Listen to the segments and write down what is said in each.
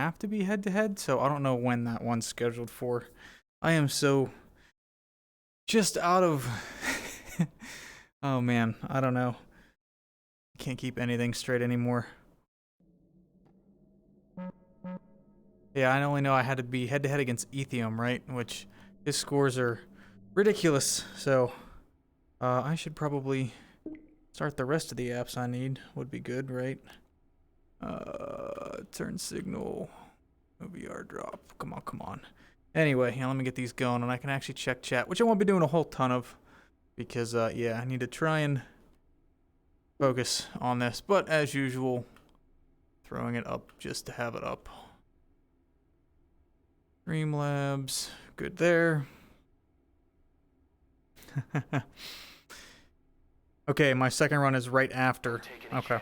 have to be head-to-head, so I don't know when that one's scheduled for. I am so just out of... Oh man, I don't know. Can't keep anything straight anymore. Yeah, I only know I had to be head-to-head against Ethium, right? Which his scores are ridiculous, so I should probably start the rest of the apps I need. Would be good, right? Turn signal, VR drop. Come on, come on. Anyway, let me get these going, and I can actually check chat, which I won't be doing a whole ton of, because yeah, I need to try and focus on this. But as usual, throwing it up just to have it up. Streamlabs, good there. Okay, my second run is right after. Okay.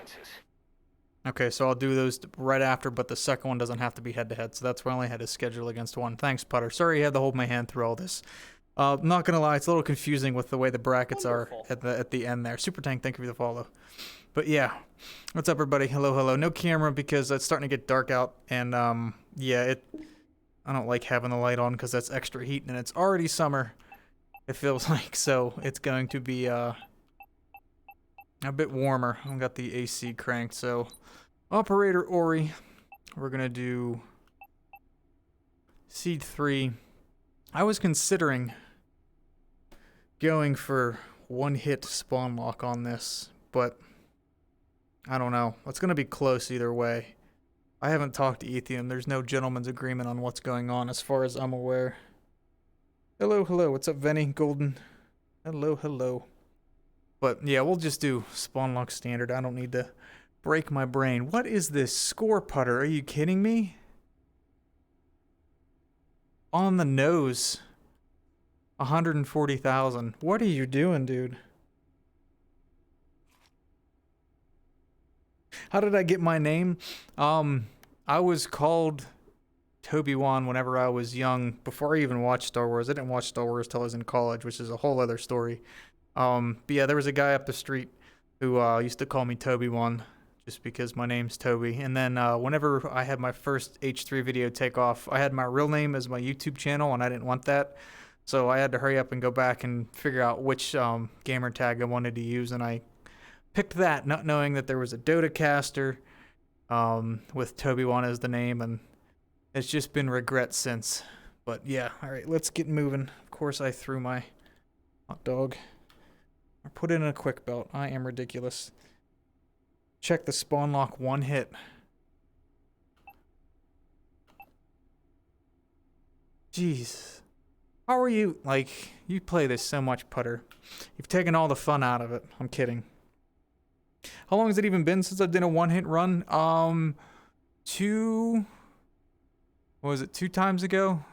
Okay, so I'll do those right after, but the second one doesn't have to be head-to-head, so that's why I only had to schedule against one. Thanks, Putter. Sorry you had to hold my hand through all this. Not gonna lie, it's a little confusing with the way the brackets are at the end there. Super Tank, thank you for the follow. But yeah, what's up, everybody? Hello, hello. No camera because it's starting to get dark out, and yeah, I don't like having the light on because that's extra heat, and it's already summer. It feels like, so it's going to be a bit warmer. I've got the AC cranked, so Operator Ori, we're gonna do Seed 3. I was considering going for one-hit spawn lock on this, but I don't know. It's gonna be close either way. I haven't talked to Ethium. There's no gentleman's agreement on what's going on as far as I'm aware. Hello, hello. What's up, Venny? Golden. Hello, hello. But yeah, we'll just do spawn lock standard. I don't need to break my brain. What is this score, Putter? Are you kidding me? On the nose. 140,000. What are you doing, dude? How did I get my name? I was called Toby-Wan whenever I was young, before I even watched Star Wars. I didn't watch Star Wars till I was in college, which is a whole other story. But yeah, there was a guy up the street who used to call me Toby-Wan, just because my name's Toby. And then whenever I had my first H3 video take off, I had my real name as my YouTube channel, and I didn't want that. So I had to hurry up and go back and figure out which gamer tag I wanted to use, and I picked that, not knowing that there was a Dota caster with Toby-Wan as the name, and it's just been regret since. But yeah, alright, let's get moving. Of course I threw my hot dog. Or put it in a quick belt. I am ridiculous. Check the spawn lock one hit. Jeez. How are you? Like, you play this so much, Putter. You've taken all the fun out of it. I'm kidding. How long has it even been since I did a one-hit run? What was it, 2 times ago?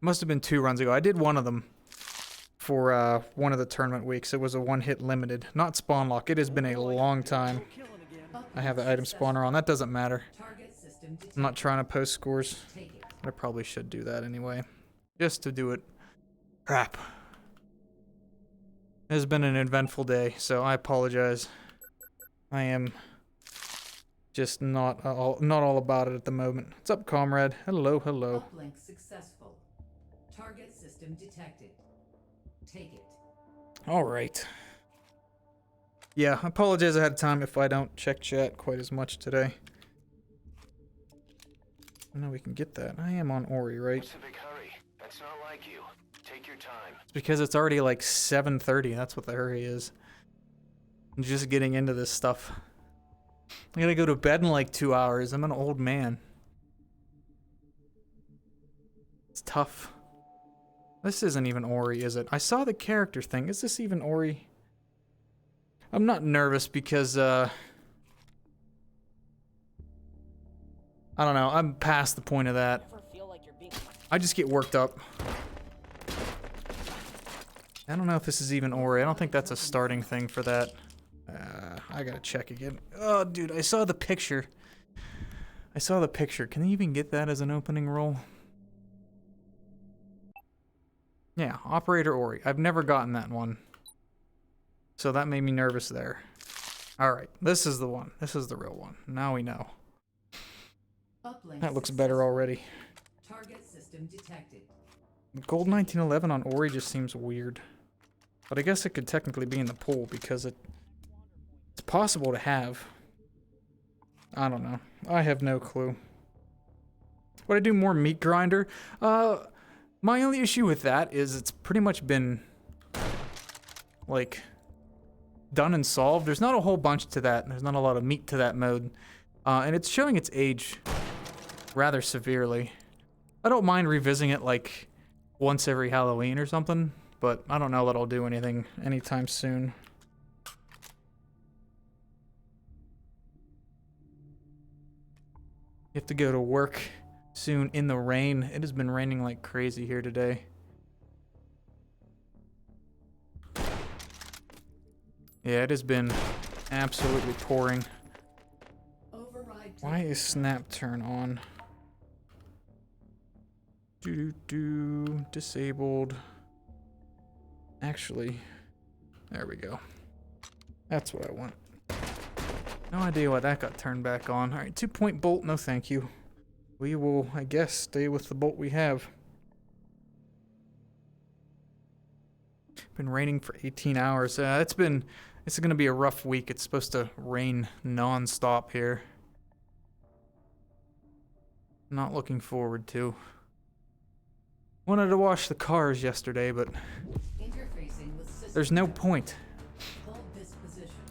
Must have been 2 runs ago. I did one of them for one of the tournament weeks. It was a one-hit limited, not spawn lock. It has been a long time. I have the item spawner on. That doesn't matter. I'm not trying to post scores. I probably should do that anyway, just to do it. Crap. It has been an eventful day, so I apologize. I am just not all about it at the moment. What's up, comrade? Hello, hello. Uplink successful. Target system detected. Take it. All right. Yeah, I apologize ahead of time if I don't check chat quite as much today. I know we can get that. I am on Ori, right? What's the big hurry? That's not like you. Take your time. It's because it's already like 7:30. That's what the hurry is. I'm just getting into this stuff. I gotta go to bed in like 2 hours. I'm an old man. It's tough. This isn't even Ori, is it? I saw the character thing. Is this even Ori? I'm not nervous because, I don't know. I'm past the point of that. I just get worked up. I don't know if this is even Ori. I don't think that's a starting thing for that. I gotta check again. Oh, dude, I saw the picture. I saw the picture. Can they even get that as an opening role? Yeah, Operator Ori. I've never gotten that one. So that made me nervous there. Alright, this is the one. This is the real one. Now we know. Uplink That looks better already. Target system detected. Gold 1911 on Ori just seems weird. But I guess it could technically be in the pool because it's possible to have. I don't know. I have no clue. Would I do more meat grinder? My only issue with that is it's pretty much been, like, done and solved. There's not a whole bunch to that. There's not a lot of meat to that mode. And it's showing its age rather severely. I don't mind revisiting it, like, once every Halloween or something, but I don't know that I'll do anything anytime soon. You have to go to work soon in the rain. It has been raining like crazy here today. Yeah, it has been absolutely pouring. Why is snap turn on? Disabled. Actually, there we go. That's what I want. No idea why that got turned back on. Alright, 2-point bolt, no thank you. We will, I guess, stay with the bolt we have. Been raining for 18 hours. It's going to be a rough week. It's supposed to rain non-stop here. Not looking forward to. Wanted to wash the cars yesterday, but there's no point.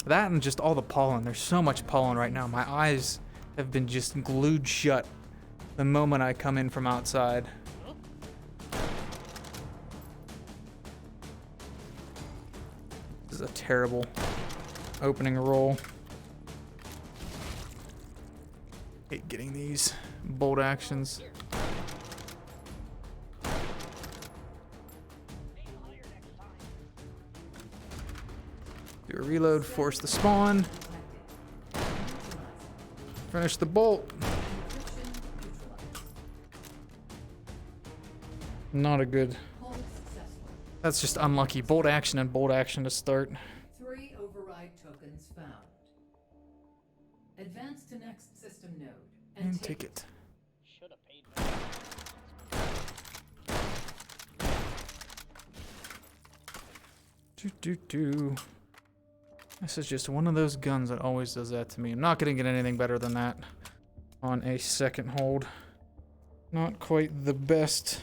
That and just all the pollen. There's so much pollen right now. My eyes have been just glued shut the moment I come in from outside. This is a terrible opening roll. Hate getting these bolt actions. Do a reload, force the spawn. Finish the bolt. Not a good. That's just unlucky. Bolt action and bolt action to start. 3 override tokens found. Advance to next system node And take it. Should have paid for. This is just one of those guns that always does that to me. I'm not gonna get anything better than that on a second hold. Not quite the best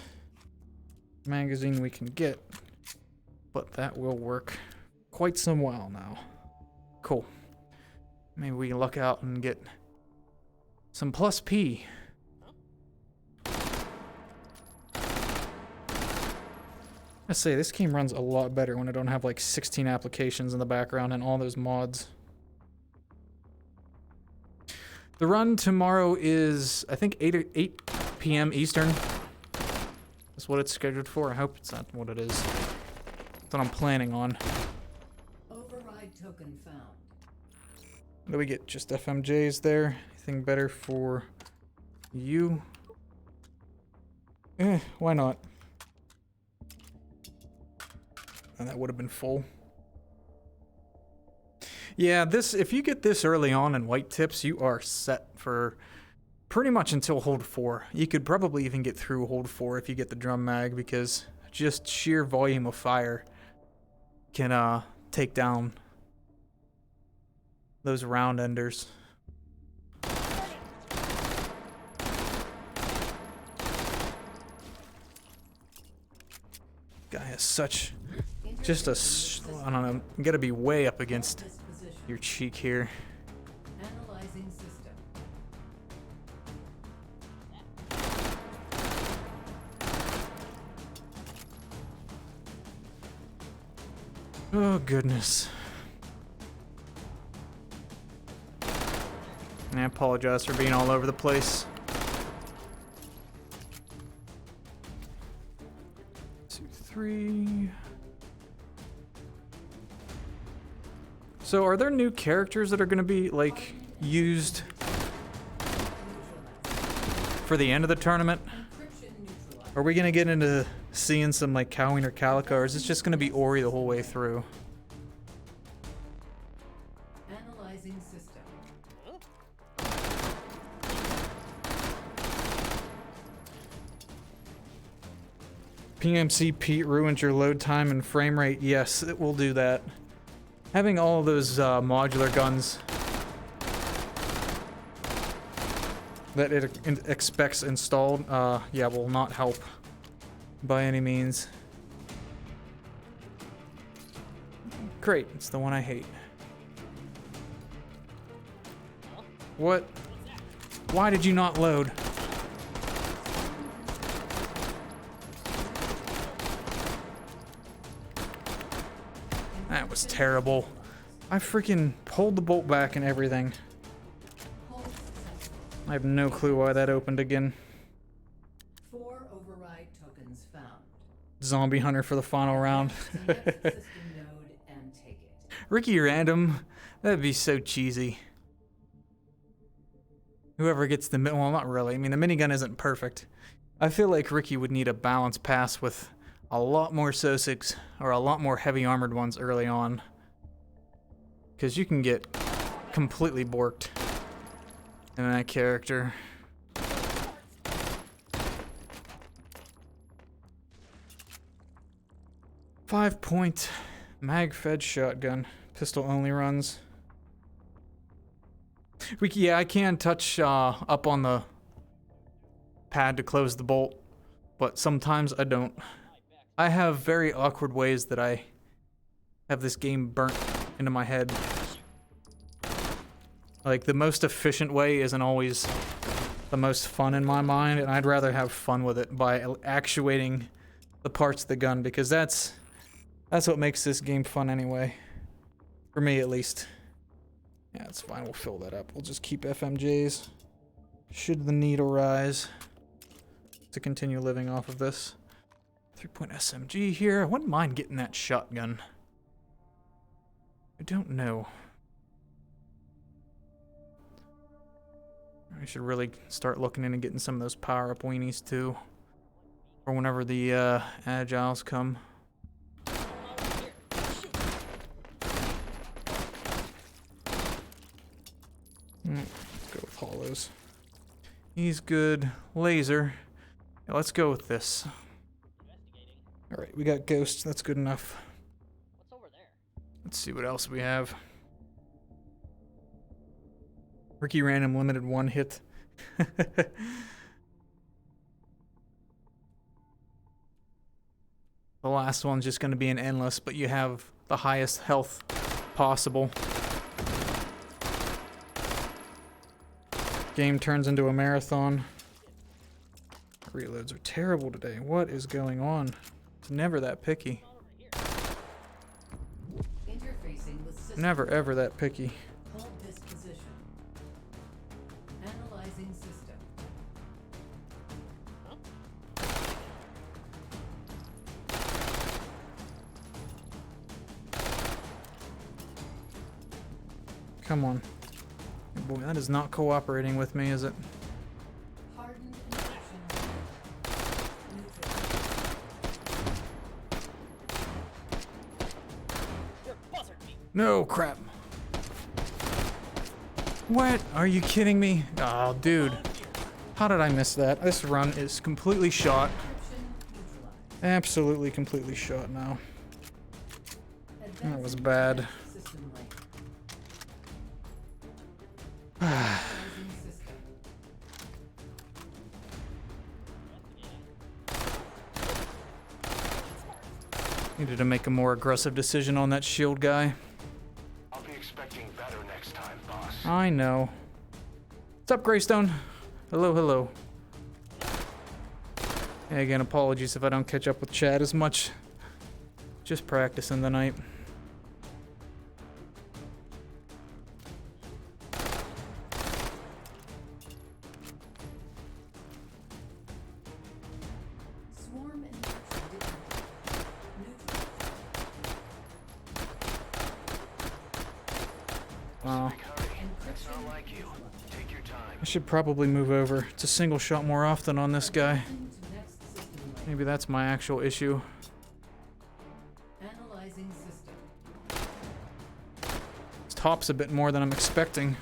magazine we can get, but that will work quite some while now. Cool. Maybe we can luck out and get some plus P. I say this game runs a lot better when I don't have like 16 applications in the background and all those mods. The run tomorrow is, I think, 8 p.m. Eastern. That's what it's scheduled for. I hope it's not what it is. That's what I'm planning on. Override token found. What do we get? Just FMJs there. Anything better for you? Why not? And that would have been full. Yeah, this, if you get this early on in white tips, you are set for pretty much until hold 4. You could probably even get through hold 4 if you get the drum mag, because just sheer volume of fire can take down those round enders. Guy has such just I don't know, you gotta be way up against your cheek here. Analyzing system. Oh goodness. And I apologize for being all over the place. 2, 3. So are there new characters that are going to be like used for the end of the tournament? Are we going to get into seeing some like Cowing or Calico, or is this just going to be Ori the whole way through? Analyzing system. PMC Pete ruins your load time and frame rate. Yes, it will do that. Having all of those modular guns that it expects installed, yeah, will not help by any means. Great, it's the one I hate. What? Why did you not load? That was terrible. I freaking pulled the bolt back and everything. Hold successful. I have no clue why that opened again. 4 override tokens found. Zombie hunter for the final round. To the next system node and take it. Ricky Random, that'd be so cheesy. Whoever gets the well, not really. I mean, the minigun isn't perfect. I feel like Ricky would need a balance pass with a lot more Sosigs or a lot more heavy armored ones early on. Because you can get completely borked in that character. Five-point mag-fed shotgun. Pistol only runs. Yeah, I can touch up on the pad to close the bolt, but sometimes I don't. I have very awkward ways that I have this game burnt into my head. Like, the most efficient way isn't always the most fun in my mind, and I'd rather have fun with it by actuating the parts of the gun, because that's what makes this game fun anyway. For me, at least. Yeah, it's fine. We'll fill that up. We'll just keep FMJs. Should the need arise to continue living off of this. 3-point SMG here. I wouldn't mind getting that shotgun. I don't know. I should really start looking into getting some of those power-up weenies too. For whenever the agiles come. Let's go with hollows. He's good. Laser. Yeah, let's go with this. Investigating. Alright, we got ghosts. That's good enough. What's over there? Let's see what else we have. Ricky Random limited one hit. The last one's just going to be an endless, but you have the highest health possible. Game turns into a marathon. Reloads are terrible today. What is going on? It's never that picky. Not over here. Interfacing with system. Never ever that picky. Hold this position. Analyzing system. Come on. Boy, that is not cooperating with me, is it? Hardened infection. Neutral. You're buzzard me. No, crap. What? Are you kidding me? Oh, dude. How did I miss that? This run is completely shot. Encryption neutralized. Absolutely completely shot now. That was Advancing bad. to system link. Analyzing system. Needed to make a more aggressive decision on that shield guy. I'll be expecting better next time, boss. I know. What's up, Greystone? Hello, hello. And again, apologies if I don't catch up with chat as much. Just practicing tonight. Swarm infection detected. Neutral. Wow. Big hurry. That's not Encryption like you. neutralized. Take your time. I should probably move over to single shot more often on this guy. Advancing to next system link. Maybe that's my actual issue. Analyzing system. This top's a bit more than I'm expecting.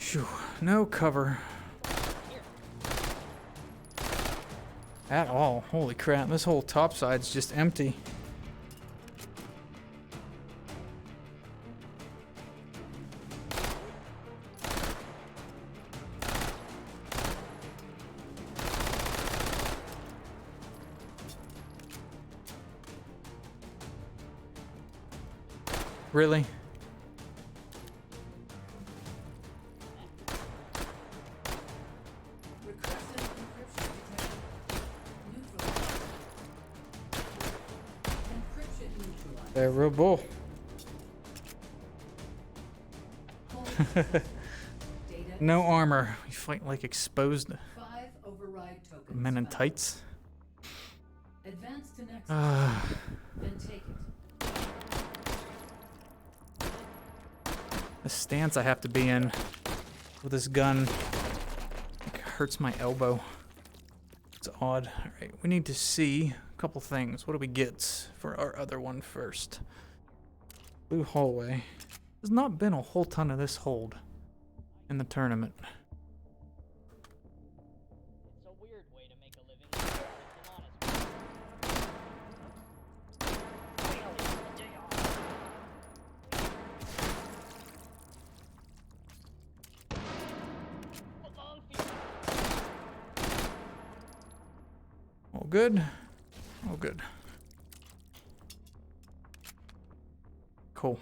Phew, no cover. Here. At all. Holy crap, this whole top side's just empty. Really? Recursive encryption detected. Neutralized. Encryption neutralized. Terrible. Hold data. No armor. We fight like exposed 5 override tokens. men in found. tights. Advance to next Ah. and take it. The stance I have to be in with this gun like, hurts my elbow. It's odd. Alright, we need to see a couple things. What do we get for our other one first? Blue hallway. There's not been a whole ton of this hold in the tournament. It's a weird way to make a living. If I'm honest. What's on feet? All good? All good. Cool.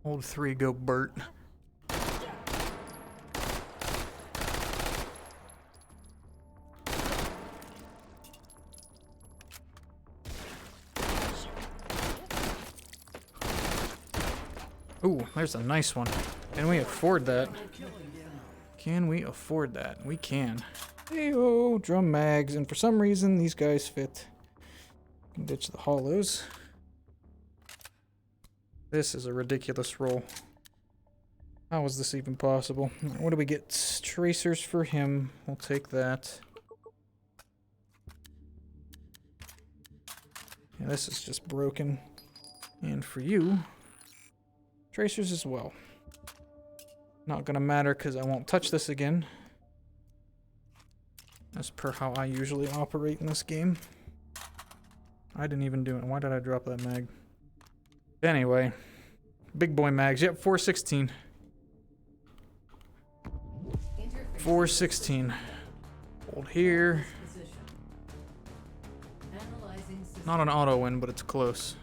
Hold 3, go Bert. Ooh, there's a nice one. Can we afford that? Can we afford that? We can. Hey-oh, drum mags, and for some reason these guys fit. Can ditch the hollows. This is a ridiculous roll. How is this even possible? What do we get? Tracers for him. We'll take that. Yeah, this is just broken. And for you, tracers as well. Not gonna matter because I won't touch this again. As per how I usually operate in this game. I didn't even do it. Why did I drop that mag? Anyway. Big boy mags. Yep, 416. 416. Hold here. Position. Analyzing system. Not an auto win, but it's close.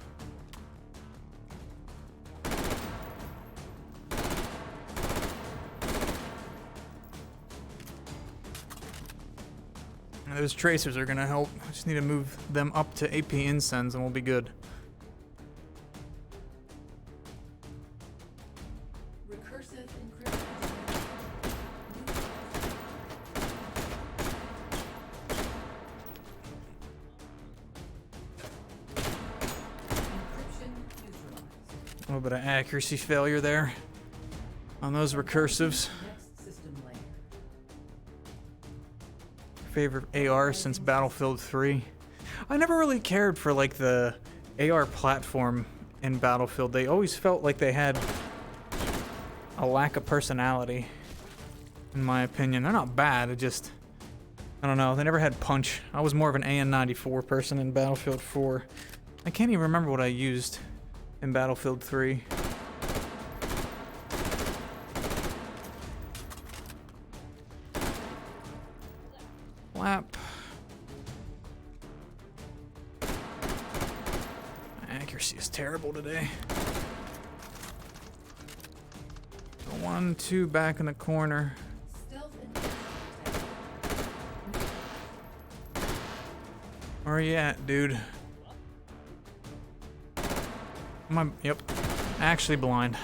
And those tracers are gonna help. I just need to move them up to AP incens and we'll be good. Recursive encryption detected. Encryption neutralized. A little bit of accuracy failure there on those recursives. Next system layer. Favorite AR since Battlefield 3. I never really cared for like the AR platform in Battlefield. They always felt like they had a lack of personality, in my opinion. They're not bad, it just, I don't know, they never had punch. I was more of an AN-94 person in Battlefield 4. I can't even remember what I used in Battlefield 3. Lap. My accuracy is terrible today. 1, 2 back in the corner. Stealth encryption detected. Where are you at, dude? Yep. Actually blind.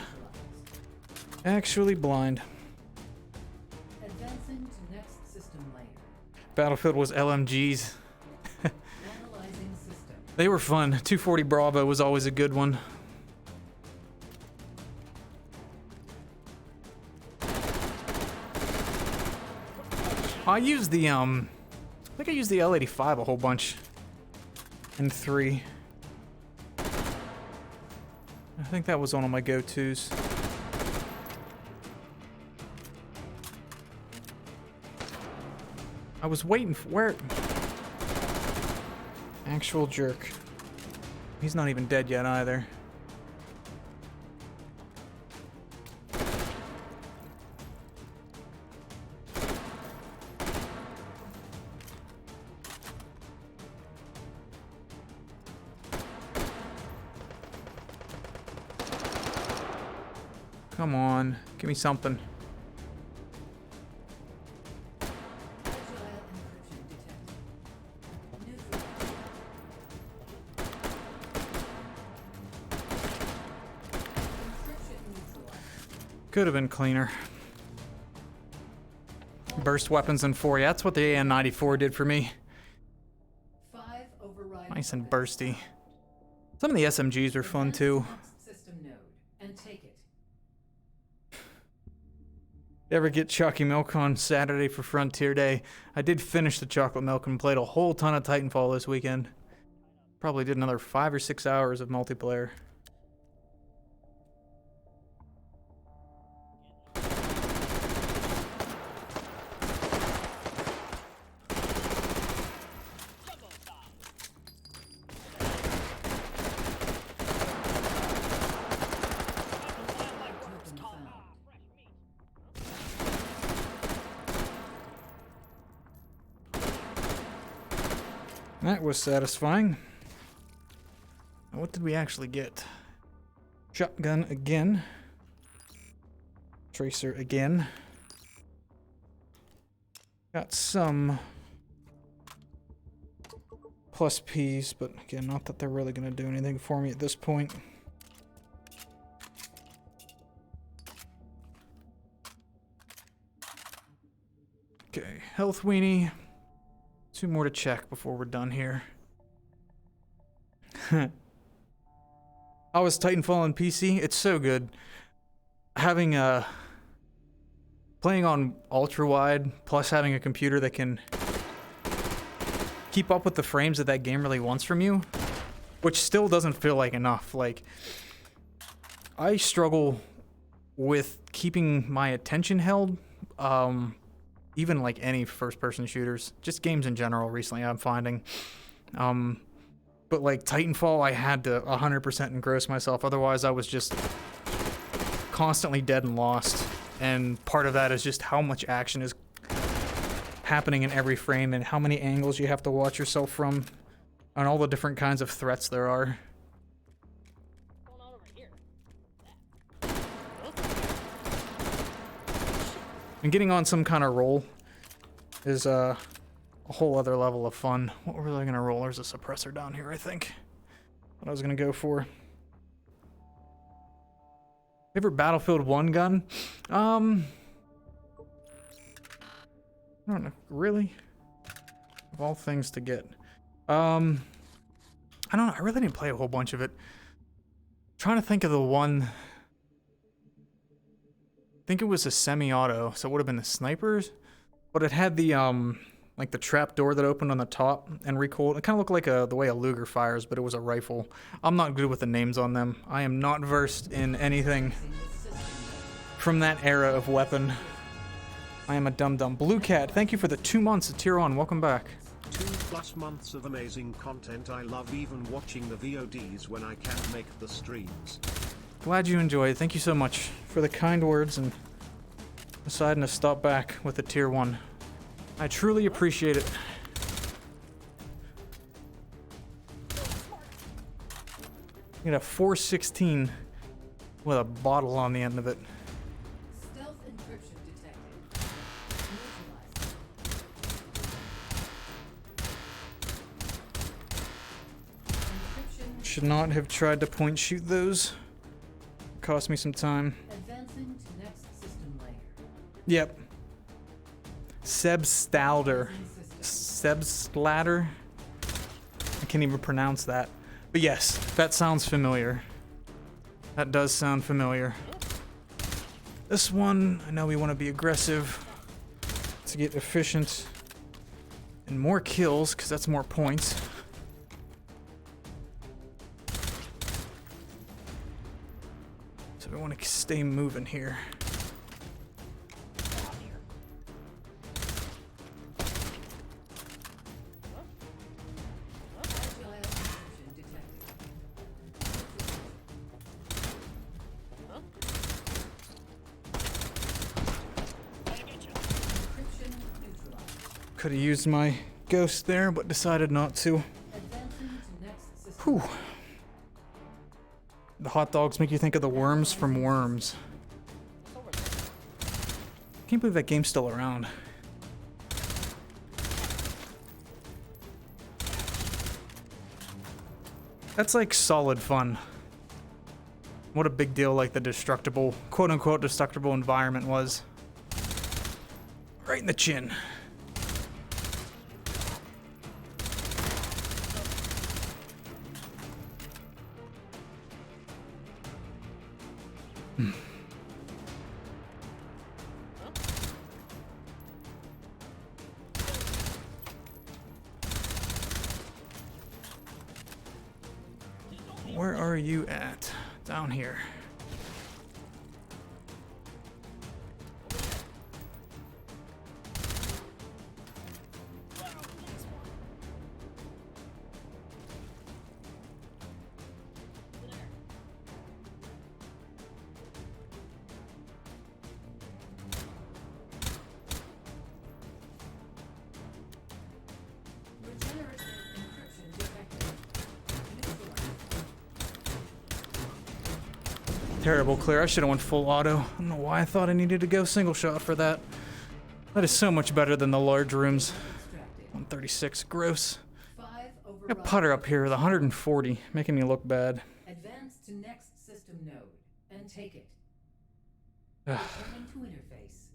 Actually blind. Advancing to next system layer. Battlefield was LMGs. Analyzing system. They were fun. 240 Bravo was always a good one. I used the I think I used the L85 a whole bunch in 3. I think that was one of my go-tos. I was waiting for where. Actual jerk. He's not even dead yet either. Come on, give me something. Agile encryption detected. Neutral. Encryption neutralized. Could have been cleaner. Burst weapons in 4. Yeah, that's what the AN-94 did for me. 5 override. Nice and weapons. bursty. Some of the SMGs are fun Advance too. next system node and take it. Ever get chalky milk on Saturday for Frontier Day? I did finish the chocolate milk and played a whole ton of Titanfall this weekend. Probably did another 5 or 6 hours of multiplayer. Token found. That was satisfying. Now, what did we actually get? Shotgun again. Tracer again. Got some plus Ps, but again, not that they're really going to do anything for me at this point. Okay, health weenie. 2 more to check before we're done here. How was Titanfall on PC? It's so good. Having playing on ultra wide plus having a computer that can keep up with the frames that that game really wants from you, which still doesn't feel like enough. Like, I struggle with keeping my attention held. Even like any first-person shooters, just games in general recently I'm finding. But like Titanfall, I had to 100% engross myself, otherwise I was just constantly dead and lost. And part of that is just how much action is happening in every frame and how many angles you have to watch yourself from and all the different kinds of threats there are. What's going on over here? And getting on some kind of roll is a whole other level of fun. What were they gonna roll? There's a suppressor down here, I think. What I was gonna go for. Favorite Battlefield 1 gun? I don't know, really? Of all things to get. I don't know, I really didn't play a whole bunch of it. Trying to think of the one. I think it was a semi-auto, so it would have been the snipers, but it had the like the trap door that opened on the top and recoiled. It kind of looked like the way a Luger fires, but it was a rifle. I'm not good with the names on them. I am not versed in anything from that era of weapon. I am a dum-dum. Blue Cat, thank you for the 2 months of Tier 1. Welcome back. 2+ months of amazing content. I love even watching the VODs when I can't make the streams. Glad you enjoyed. Thank you so much for the kind words and deciding to stop back with the Tier 1. I truly appreciate it. Get a 416 with a bottle on the end of it. Stealth encryption detected. Neutralized. Encryption Should not have tried to point shoot those. Cost me some time. advancing to next system layer. Yep. Seb Stalder. System. Seb Splatter. I can't even pronounce that. But yes, that sounds familiar. That does sound familiar. This one, I know we want to be aggressive to get efficient and more kills, because that's more points. So we want to stay moving here. Could have used my ghost there, but decided not to. Advancing to next system. Whew. The hot dogs make you think of the worms from Worms. It's over there. Can't believe that game's still around. That's like solid fun. What a big deal like the destructible, quote unquote destructible environment was. Right in the chin. Where are you at? Down here. Regenerative encryption detected. Neutralized. Terrible clear. I should have went full auto. I don't know why I thought I needed to go single shot for that. That is so much better than the large rooms. Extracted. 136. Gross. 5 Got override. putter up here with 140, making me look bad. Advance to next system node and take it. Ugh. Returning to interface.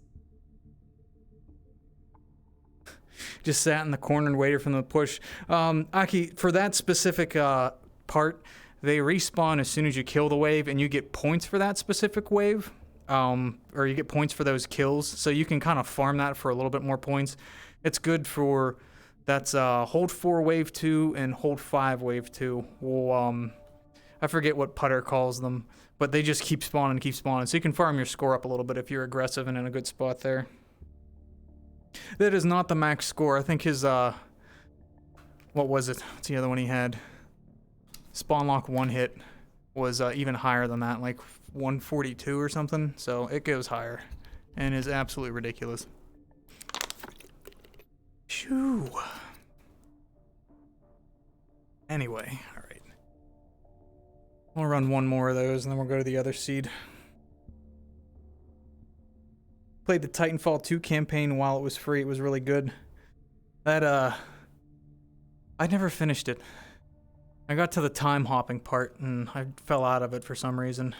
Just sat in the corner and waited for them to push. Aki, for that specific part, they respawn as soon as you kill the wave, and you get points for that specific wave, or you get points for those kills. So you can kind of farm that for a little bit more points. It's good for that's hold 4 wave 2 and hold 5 wave 2. Well, I forget what putter calls them, but they just keep spawning, so you can farm your score up a little bit if you're aggressive and in a good spot there. That is not the max score. I think his, what was it? What's the other one he had? Spawn lock 1 hit was even higher than that, like 142 or something. So it goes higher and is absolutely ridiculous. Shoo. Anyway, all right. We'll run one more of those and then we'll go to the other seed. Played the Titanfall 2 campaign while it was free. It was really good. That, I never finished it. I got to the time hopping part and I fell out of it for some reason.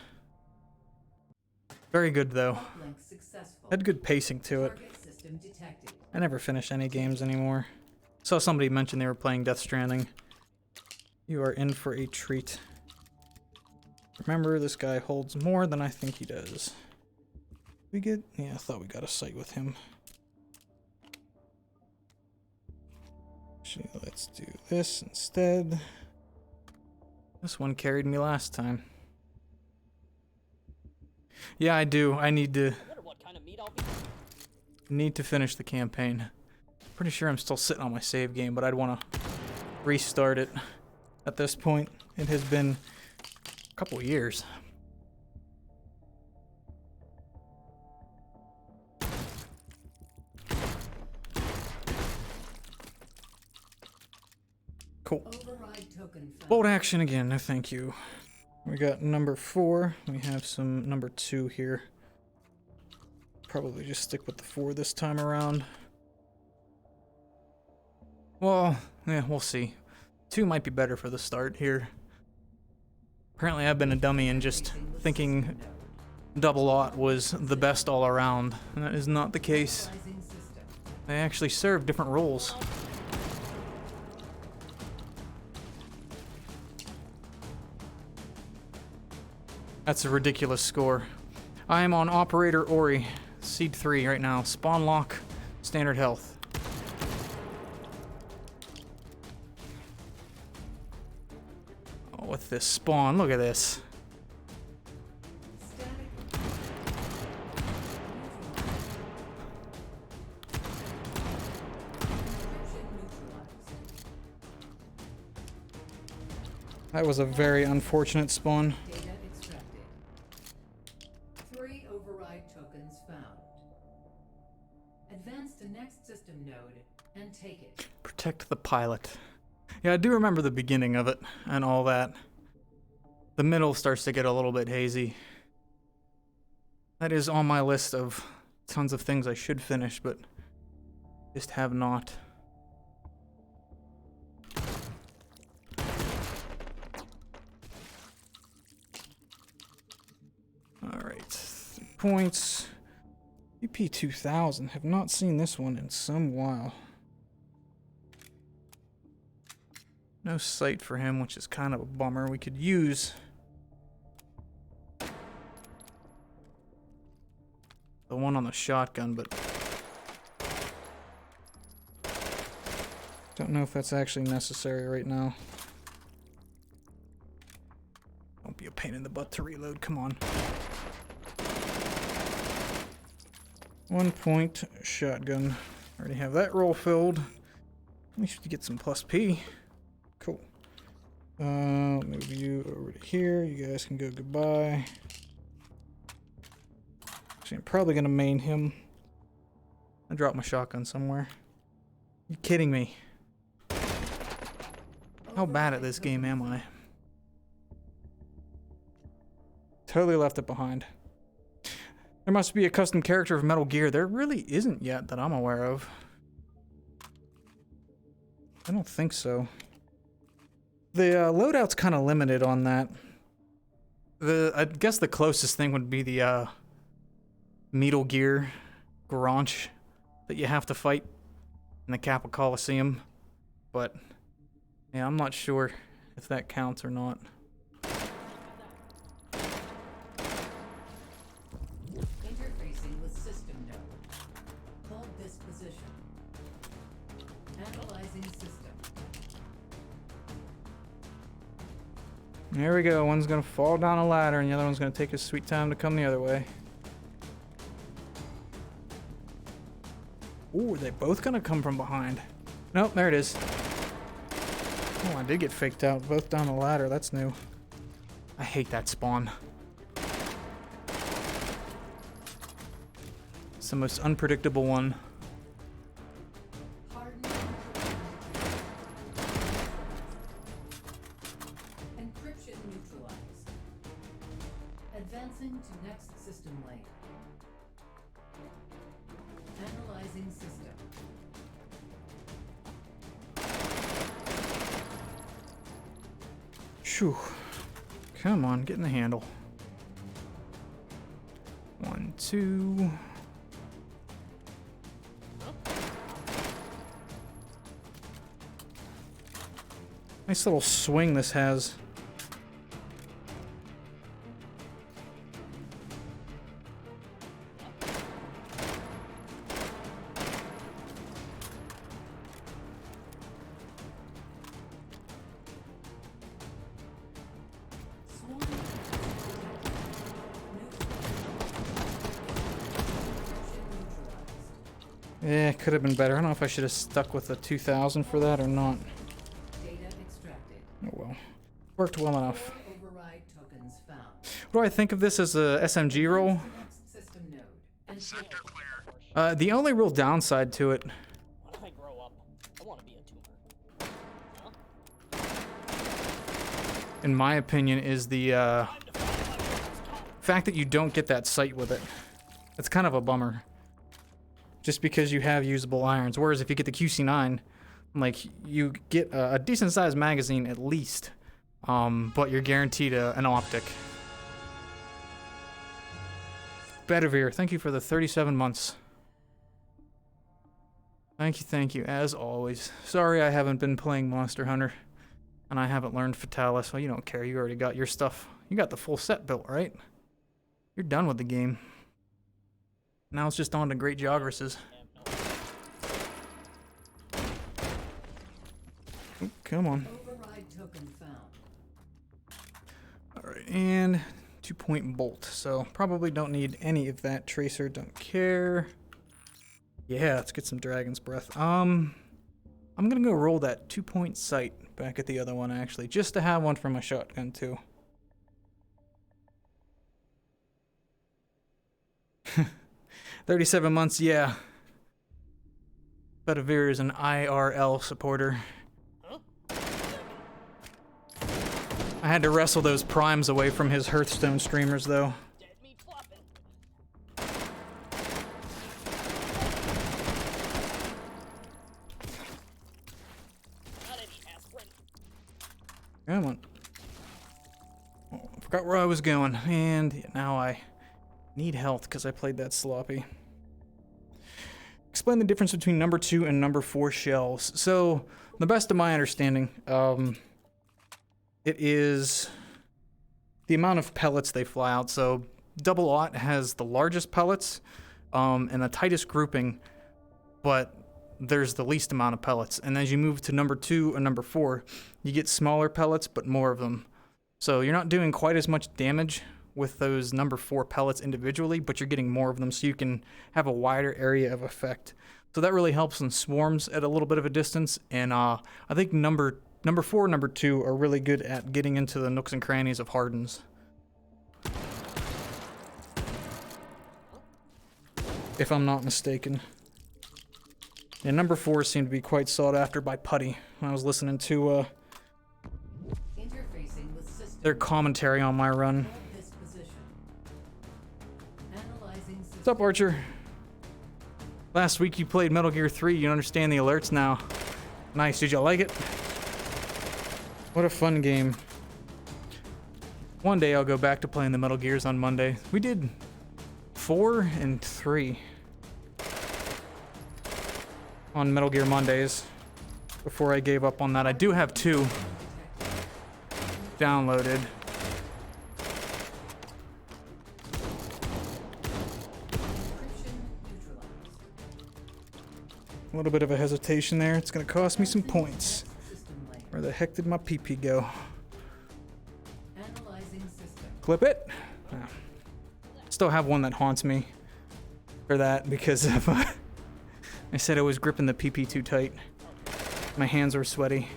Very good though. Uplink successful. Had good pacing to it. Target system detected. I never finish any games anymore. Saw somebody mention they were playing Death Stranding. You are in for a treat. Remember, this guy holds more than I think he does. We get... yeah, I thought we got a sight with him. Actually, let's do this instead. This one carried me last time. Yeah, I do. I need to... I wonder what kind of meat I'll be. need to finish the campaign. Pretty sure I'm still sitting on my save game, but I'd want to restart it at this point. It has been a couple years. Cool. Override token found. Bolt action again, no thank you. We got number 4. We have some number 2 here. Probably just stick with the 4 this time around. Well, yeah, we'll see. 2 might be better for the start here. Apparently I've been a dummy and just thinking double aught was the best all around, and that is not the case. Neutralizing system. They actually serve different roles. That's a ridiculous score. I am on Operator Ori, Seed 3 right now. Spawn lock, standard health. Oh, with this spawn, look at this. Static. Encryption neutralized. That was a very unfortunate spawn. Data extracted. 3 override tokens found. Advance to next system node and protect the pilot. Yeah, I do remember the beginning of it and all that. The middle starts to get a little bit hazy. That is on my list of tons of things I should finish, but just have not. Alright, 3 points. EP2000, have not seen this one in some while. No sight for him, which is kind of a bummer. We could use the one on the shotgun, but don't know if that's actually necessary right now. Don't be a pain in the butt to reload, come on. 1 point shotgun. Already have that roll filled. We should get some plus P. Cool. Move you over to here. You guys can go goodbye. Actually, I'm probably gonna main him. I dropped my shotgun somewhere. You kidding me? How bad at this game am I? Totally left it behind. There must be a custom character of Metal Gear. There really isn't yet that I'm aware of. I don't think so. The loadout's kind of limited on that. I guess the closest thing would be the Metal Gear Granch that you have to fight in the Kappa Coliseum. But yeah, I'm not sure if that counts or not. Interfacing with system node. Hold this position. Analyzing system. There we go. One's gonna fall down a ladder and the other one's gonna take his sweet time to come the other way. Ooh, are they both gonna come from behind? Nope, there it is. Oh, I did get faked out. Both down the ladder. That's new. I hate that spawn. It's the most unpredictable one. Hardened. Encryption neutralized. Advancing to next system lane. Analyzing system. Phew. Come on, get in the handle. 1, 2. Nice little swing this has. Swarm. Yeah, could have been better. I don't know if I should have stuck with the 2000 for that or not. Data extracted. Oh well. Worked well enough. Override tokens found. What do I think of this as a SMG roll? Next system node. And Sector clear. The only real downside to it, When I grow up, I want to be a tuner. Huh? in my opinion, is the fact that you don't get that sight with it. It's kind of a bummer. Just because you have usable irons. Whereas if you get the QC9, like, you get a decent sized magazine at least, but you're guaranteed an optic. Bedivere, thank you for the 37 months. Thank you, as always. Sorry I haven't been playing Monster Hunter, and I haven't learned Fatalis. Well, you don't care, you already got your stuff. You got the full set built, right? You're done with the game. Now it's just on to great geogresses. Oh, come on. override token found. Alright, and 2-point bolt. So probably don't need any of that. Tracer, don't care. Yeah, let's get some Dragon's Breath. I'm gonna go roll that 2-point sight back at the other one actually, just to have one for my shotgun too. 37 months, yeah. Bedivere is an IRL supporter. Huh? I had to wrestle those primes away from his Hearthstone streamers, though. Dead meat flopping. Not any aspirin. Come on. Oh, I forgot where I was going, and now I need health because I played that sloppy. Explain the difference between number 2 and number 4 shells. So, the best of my understanding, it is the amount of pellets they fly out. So, double aught has the largest pellets and the tightest grouping, but there's the least amount of pellets. And as you move to number 2 and number 4, you get smaller pellets, but more of them. So, you're not doing quite as much damage with those number 4 pellets individually, but you're getting more of them so you can have a wider area of effect. So that really helps in swarms at a little bit of a distance, and I think number 4 and number 2 are really good at getting into the nooks and crannies of hardens. If I'm not mistaken. And number 4 seemed to be quite sought after by Putty when I was listening to Interfacing with system. their commentary on my run. Hold this position. Analyzing system. What's up, Archer? Last week you played Metal Gear 3, you understand the alerts now. Nice, did you like it? What a fun game. One day I'll go back to playing the Metal Gears on Monday. We did 4 and 3 on Metal Gear Mondays before I gave up on that. I do have 2 downloaded. A little bit of a hesitation there. It's going to cost me some points. Where the heck did my PP go? Analyzing system. Clip it. No. Still have one that haunts me for that because of I said I was gripping the PP too tight. My hands were sweaty.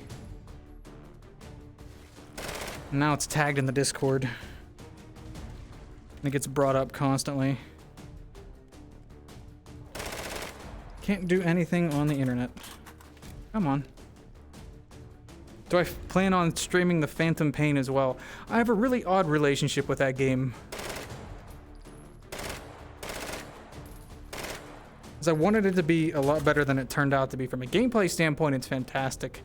And now it's tagged in the Discord. And it gets brought up constantly. Can't do anything on the internet. Come on. Do I plan on streaming the Phantom Pain as well? I have a really odd relationship with that game. Because I wanted it to be a lot better than it turned out to be. From a gameplay standpoint, it's fantastic.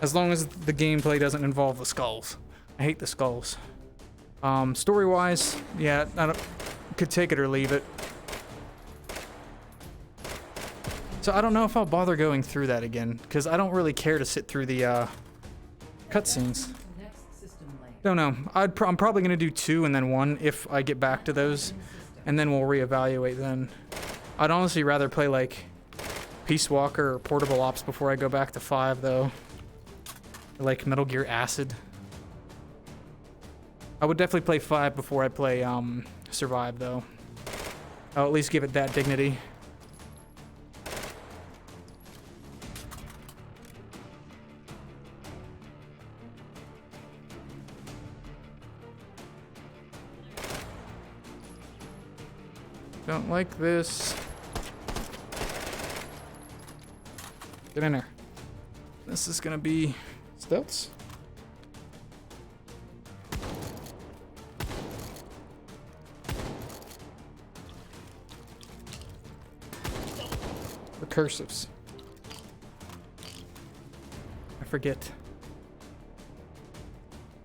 As long as the gameplay doesn't involve the skulls. I hate the skulls. Story-wise, yeah, could take it or leave it. So I don't know if I'll bother going through that again, because I don't really care to sit through the cutscenes. Next system layer. Don't know. I'm probably gonna do 2 and then 1 if I get back to those, and then we'll reevaluate then. I'd honestly rather play like Peace Walker or Portable Ops before I go back to 5 though. Like Metal Gear Acid. I would definitely play 5 before I play Survive though. I'll at least give it that dignity. Don't like this. Get in there. This is gonna be stealths. Recursives. I forget.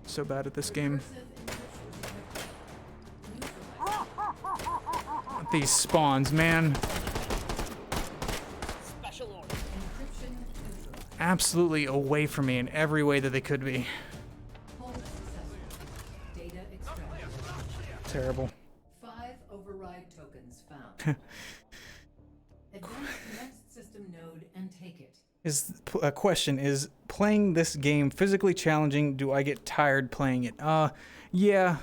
So bad at this game. These spawns, man. Special order. Encryption neutralized. Absolutely away from me in every way that they could be. Hold successful. Data extracted. Terrible. 5 override tokens found. Advance the next system node and take it. A question is playing this game physically challenging? Do I get tired playing it? Yeah.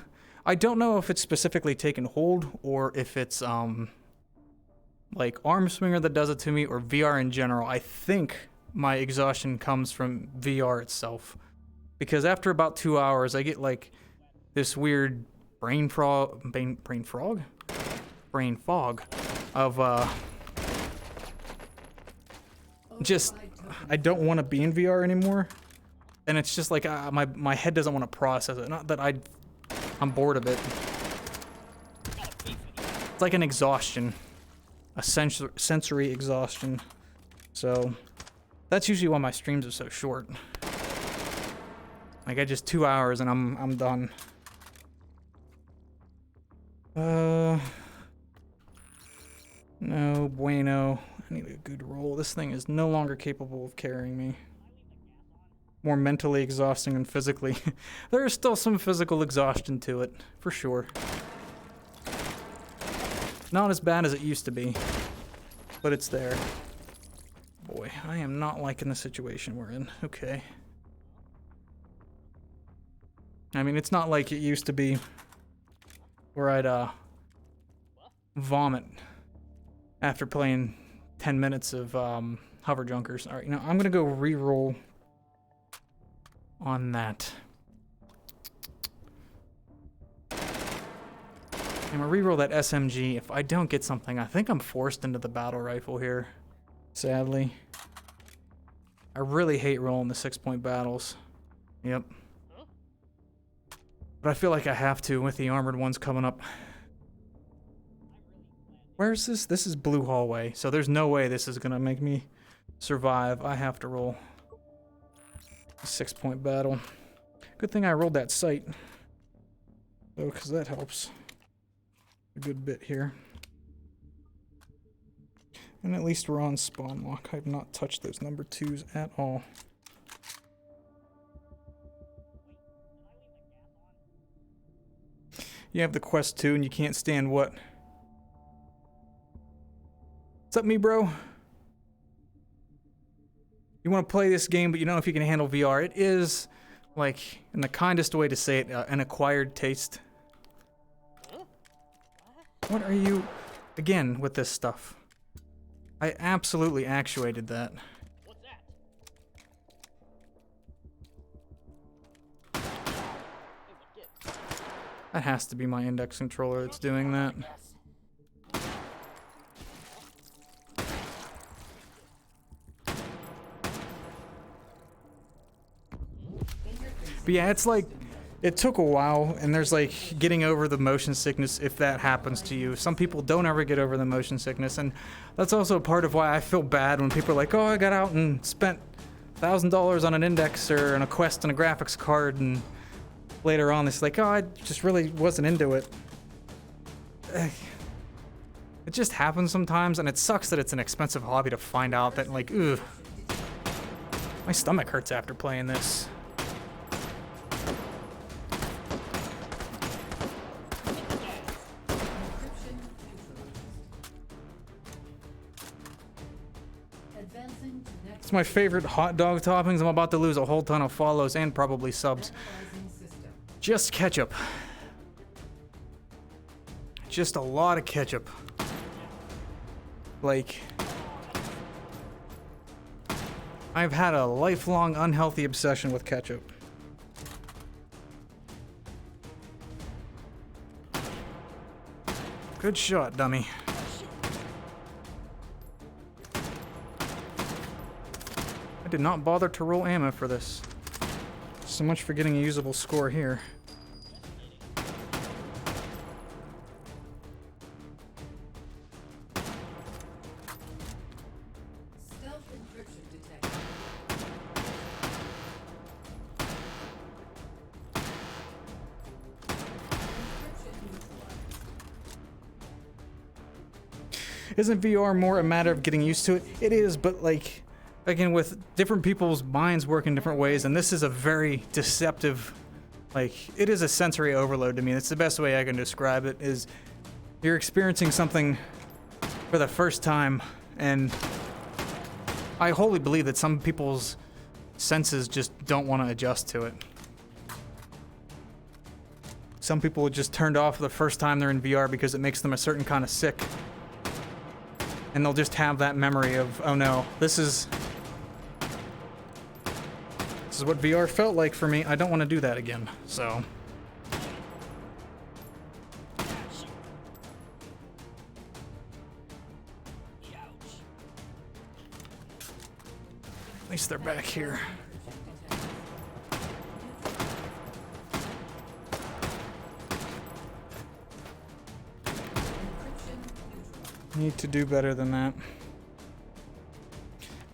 I don't know if it's specifically taken hold or if it's like Arm Swinger that does it to me or VR in general. I think my exhaustion comes from VR itself. Because after about 2 hours I get like this weird brain fog of just I don't want to be in VR anymore, and it's just like my head doesn't want to process it. Not that I'm bored of it. It's like an exhaustion, a sensory exhaustion. So that's usually why my streams are so short. Like I just 2 hours and I'm done. No bueno. I need a good roll. This thing is no longer capable of carrying me. More mentally exhausting than physically. There is still some physical exhaustion to it, for sure. Not as bad as it used to be, but it's there. Boy, I am not liking the situation we're in. Okay. I mean, it's not like it used to be where I'd vomit after playing 10 minutes of hover junkers. All right, now I'm gonna go re-roll on that. I'm gonna re-roll that SMG. If I don't get something, I think I'm forced into the battle rifle here, sadly. I really hate rolling the 6-point battles. Yep. But I feel like I have to with the armored ones coming up. Where's this? This is blue hallway, so there's no way this is gonna make me survive. I have to roll a 6-point battle. Good thing I rolled that sight, though, because that helps a good bit here. And at least we're on spawn lock. I've not touched those number 2s at all. You have the quest 2 and you can't stand what? What's up, me bro? You want to play this game, but you don't know if you can handle VR. It is, like, in the kindest way to say it, an acquired taste. What are you, again, with this stuff? I absolutely actuated that. What's that? That has to be my index controller that's doing that. But yeah, it's like, it took a while, and there's like getting over the motion sickness if that happens to you. Some people don't ever get over the motion sickness, and that's also part of why I feel bad when people are like, oh, I got out and spent $1,000 on an index or on a quest and a graphics card, and later on it's like, oh, I just really wasn't into it. It just happens sometimes, and it sucks that it's an expensive hobby to find out that, like, ugh. My stomach hurts after playing this. It's my favorite hot dog toppings. I'm about to lose a whole ton of follows and probably subs. Just ketchup. Just a lot of ketchup. Like, I've had a lifelong unhealthy obsession with ketchup. Good shot, dummy. I did not bother to roll ammo for this. So much for getting a usable score here. Stealth encryption detected. Encryption neutralized. Isn't VR more a matter of getting used to it? It is, but like, again, with different people's minds work in different ways, and this is a very deceptive, like, it is a sensory overload to me. That's the best way I can describe it, is you're experiencing something for the first time, and I wholly believe that some people's senses just don't want to adjust to it. Some people just turned off the first time they're in VR because it makes them a certain kind of sick. And they'll just have that memory of, oh no, this is what VR felt like for me. I don't want to do that again, so. least they're back here. Need to do better than that.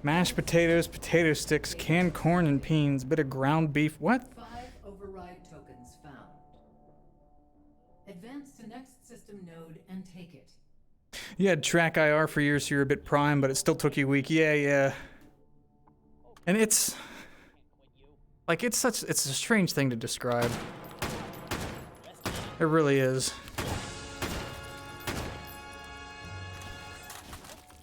Mashed potatoes, potato sticks, canned corn and beans, bit of ground beef. What? 5 override tokens found. Advance to next system node and take it. You had track IR for years, so you're a bit prime, but it still took you a week. Yeah. And it's like it's a strange thing to describe. It really is.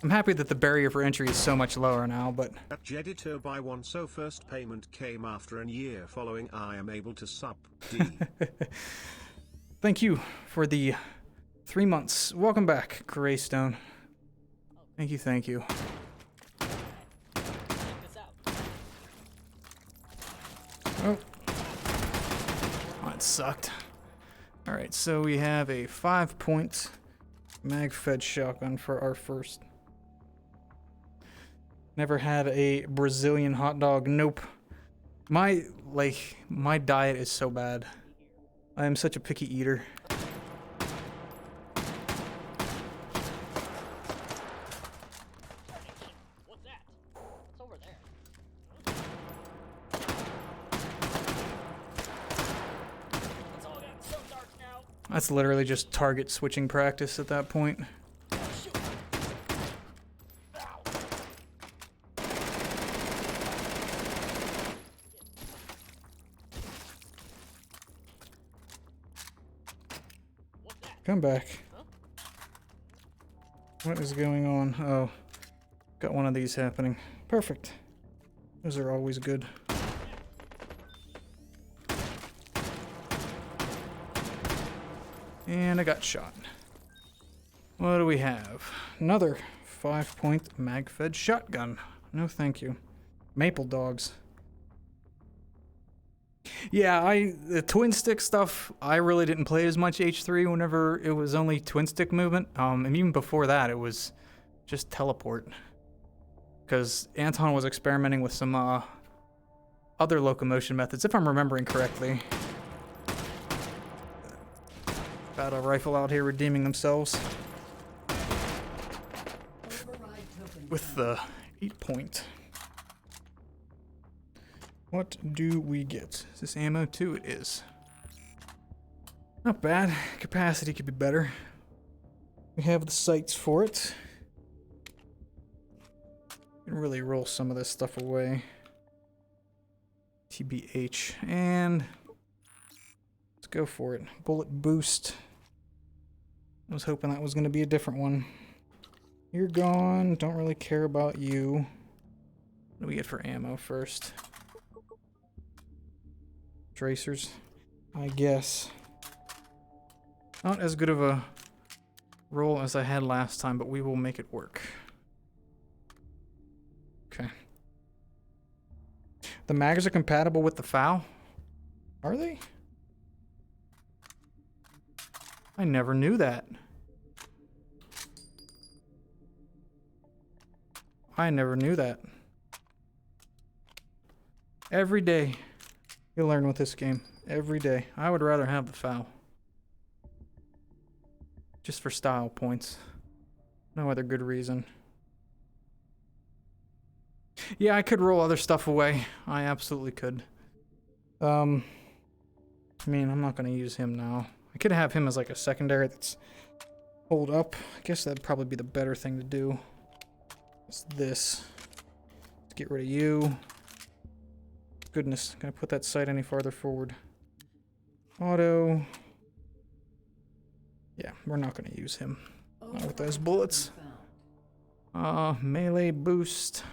I'm happy that the barrier for entry is so much lower now, but At Jedito by one, so first payment came after a year following I am able to sub D. thank you for the 3 months. Welcome back, Greystone. Thank you, thank you. Check this out. Oh, that sucked. Alright, so we have a 5-point mag-fed shotgun for our first. Never had a Brazilian hot dog. Nope. My diet is so bad. I am such a picky eater. What's that? What's over there? It's all gotten so dark now. That's literally just target switching practice at that point. Shoot. Ow. What's that? Come back. Huh? What is going on? Oh, got one of these happening. Perfect. Those are always good. And I got shot. What do we have? Another 5-point mag-fed shotgun. No thank you. Maple dogs. Yeah, the twin stick stuff, I really didn't play as much H3 whenever it was only twin stick movement. And even before that, it was just teleport. Because Anton was experimenting with some other locomotion methods, if I'm remembering correctly. Battle rifle out here redeeming themselves Override token with the 8-point. What do we get? Is this ammo too? It is. Not bad. Capacity could be better. We have the sights for it. Can really roll some of this stuff away. TBH. And let's go for it. Bullet boost. I was hoping that was going to be a different one. You're gone. Don't really care about you. What do we get for ammo first? Tracers, I guess. Not as good of a roll as I had last time, but we will make it work. Okay. The mags are compatible with the FAL? Are they? I never knew that. I never knew that. Every day. You learn with this game. Every day. I would rather have the FAL. Just for style points. No other good reason. Yeah, I could roll other stuff away. I absolutely could. I mean, I'm not going to use him now. I could have him as like a secondary that's hold up. I guess that'd probably be the better thing to do. It's this. Let's get rid of you. Goodness, can I put that sight any farther forward? Auto. Yeah, we're not going to use him. Not with those bullets. Melee boost.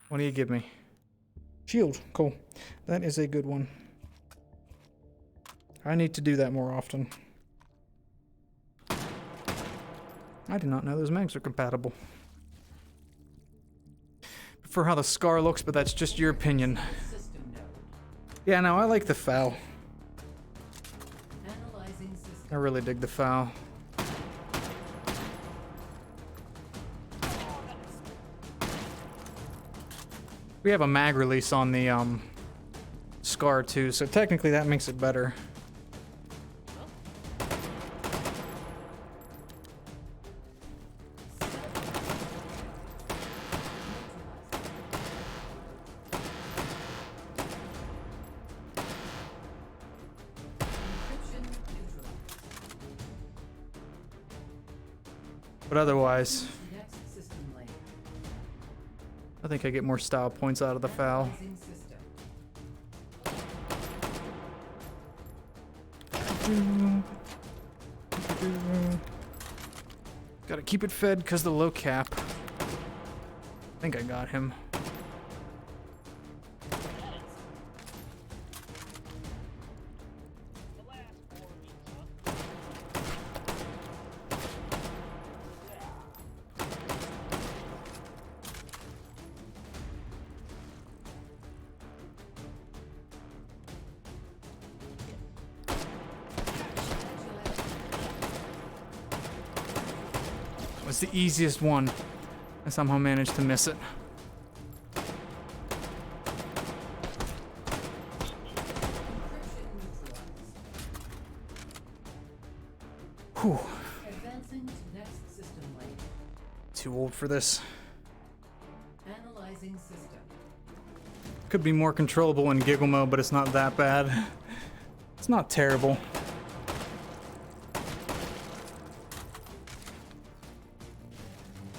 What do you give me? Shield. Cool. That is a good one. I need to do that more often. I did not know those mags are compatible. For how the SCAR looks, but that's just your opinion. system node. Yeah, no, I like the FAL. Analyzing system. I really dig the FAL. We have a mag release on the Scar too, so technically that makes it better. Encryption neutralized. But otherwise, Next system lane. I think I get more style points out of the foul. Analyzing system. Gotta keep it fed because the low cap. I think I got him. The last 4 weeks, huh? It was the easiest one. I somehow managed to miss it. Encryption neutralized. Whew. Advancing to next system lane. Too old for this. Analyzing system. Could be more controllable in giggle mode, but it's not that bad. It's not terrible.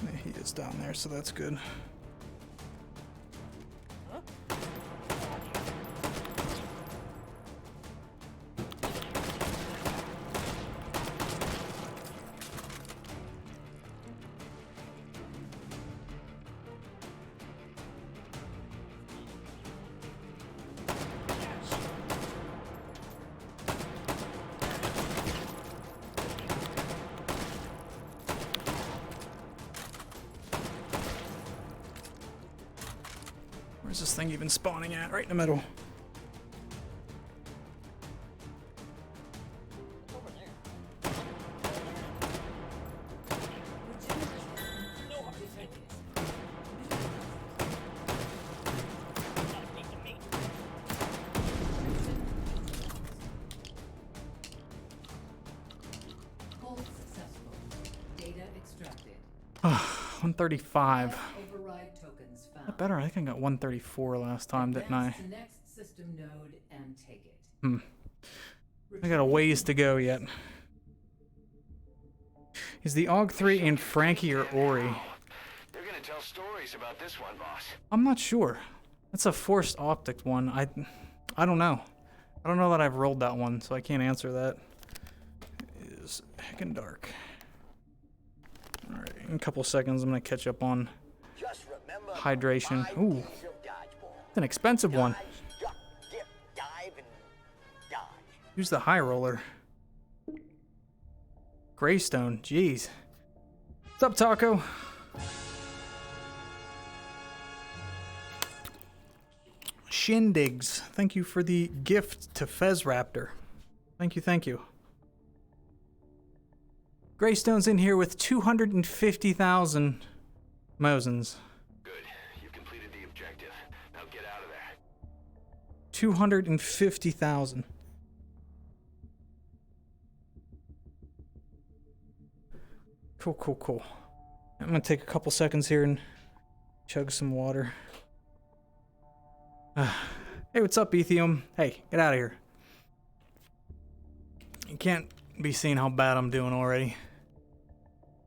Yeah, he is down there, so that's good. Where's this thing even spawning at? Right in the middle. Over there. No hard to take it. Gotta keep the meat. Hold successful. Data extracted. 135. Override tokens found. Not better. I think I got 134 last time, didn't I? Advance to next system node and take it. I got a ways to go yet. Is the AUG 3 and Frankie or Ori? They're gonna tell stories about this one, boss. I'm not sure. That's a forced optic one. I don't know. I don't know that I've rolled that one, so I can't answer that. It is heckin' dark. Alright, in a couple seconds I'm gonna catch up on Just remember hydration. 5 Ooh, Ds of dodgeball. it's an expensive one. Dodge, duck, dip, dive, and dodge. Use the high roller. Greystone, jeez. What's up, Taco? Shindigs, thank you for the gift to Fez Raptor. Thank you, thank you. Greystone's in here with 250,000 Mosins. Good. You've completed the objective. Now get out of there. 250,000. Cool, cool, cool. I'm gonna take a couple seconds here and chug some water. Hey, what's up, Ethium? Hey, get out of here. You can't be seeing how bad I'm doing already.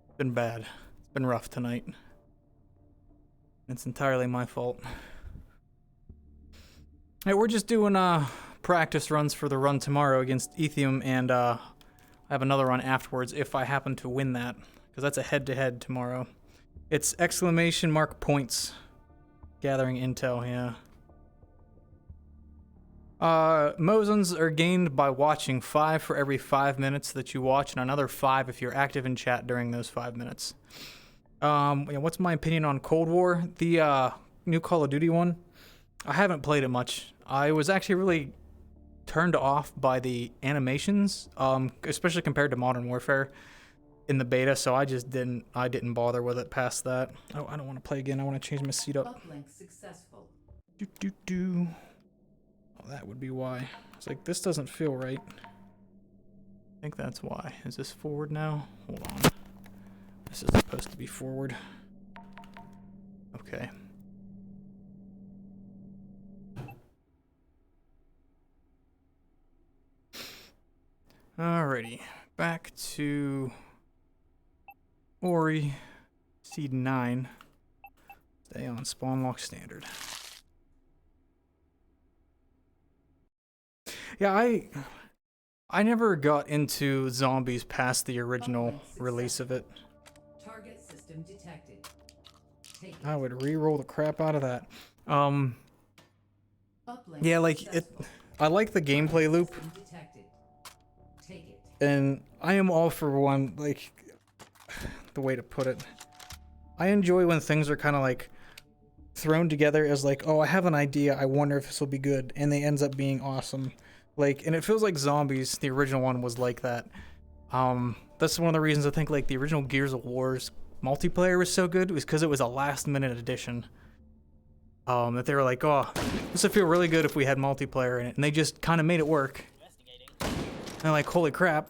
It's been bad. It's been rough tonight. It's entirely my fault. Hey, we're just doing practice runs for the run tomorrow against Ethium, and I have another run afterwards if I happen to win that, because that's a head-to-head tomorrow. It's exclamation mark points. Gathering intel, yeah. Mosins are gained by watching 5 for every 5 minutes that you watch, and another 5 if you're active in chat during those 5 minutes. What's my opinion on Cold War? The new Call of Duty one? I haven't played it much. I was actually really turned off by the animations, especially compared to Modern Warfare in the beta, so I didn't bother with it past that. Oh, I don't want to play again. I want to change my seat up. Uplink successful. Do do do. Oh, that would be why. It's like this doesn't feel right. I think that's why. Is this forward now? Hold on. This is supposed to be forward. Okay. Alrighty. Back to Ori Seed 9. Stay on spawn lock standard. Yeah, I never got into zombies past the original release of it. Target system detected. Take I would re-roll the crap out of that. Uplink Yeah, like it. successful. I like the gameplay loop, System detected. Take it. and I am all for one. Like the way to put it, I enjoy when things are kind of like thrown together as like, oh, I have an idea. I wonder if this will be good, and they ends up being awesome. Like, and it feels like Zombies, the original one, was like that. That's one of the reasons I think like the original Gears of War's multiplayer was so good, was because it was a last-minute addition. That they were like, oh, this would feel really good if we had multiplayer in it, and they just kind of made it work. Investigating. And they're like, holy crap,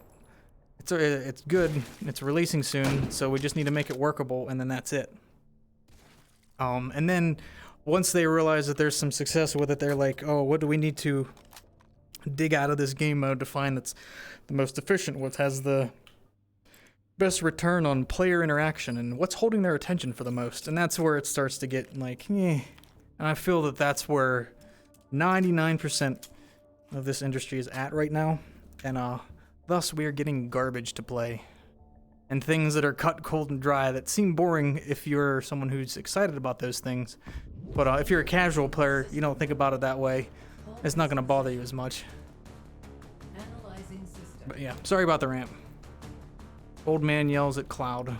it's good, it's releasing soon, so we just need to make it workable, and then that's it. And then once they realize that there's some success with it, they're like, oh, what do we need to dig out of this game mode to find that's the most efficient, what has the best return on player interaction, and what's holding their attention for the most? And that's where it starts to get like, eh. And I feel that that's where 99% of this industry is at right now, and thus we are getting garbage to play. And things that are cut cold and dry that seem boring if you're someone who's excited about those things. But if you're a casual player, you don't think about it that way, it's not going to bother you as much. Analyzing system. But yeah, sorry about the rant. Old man yells at cloud.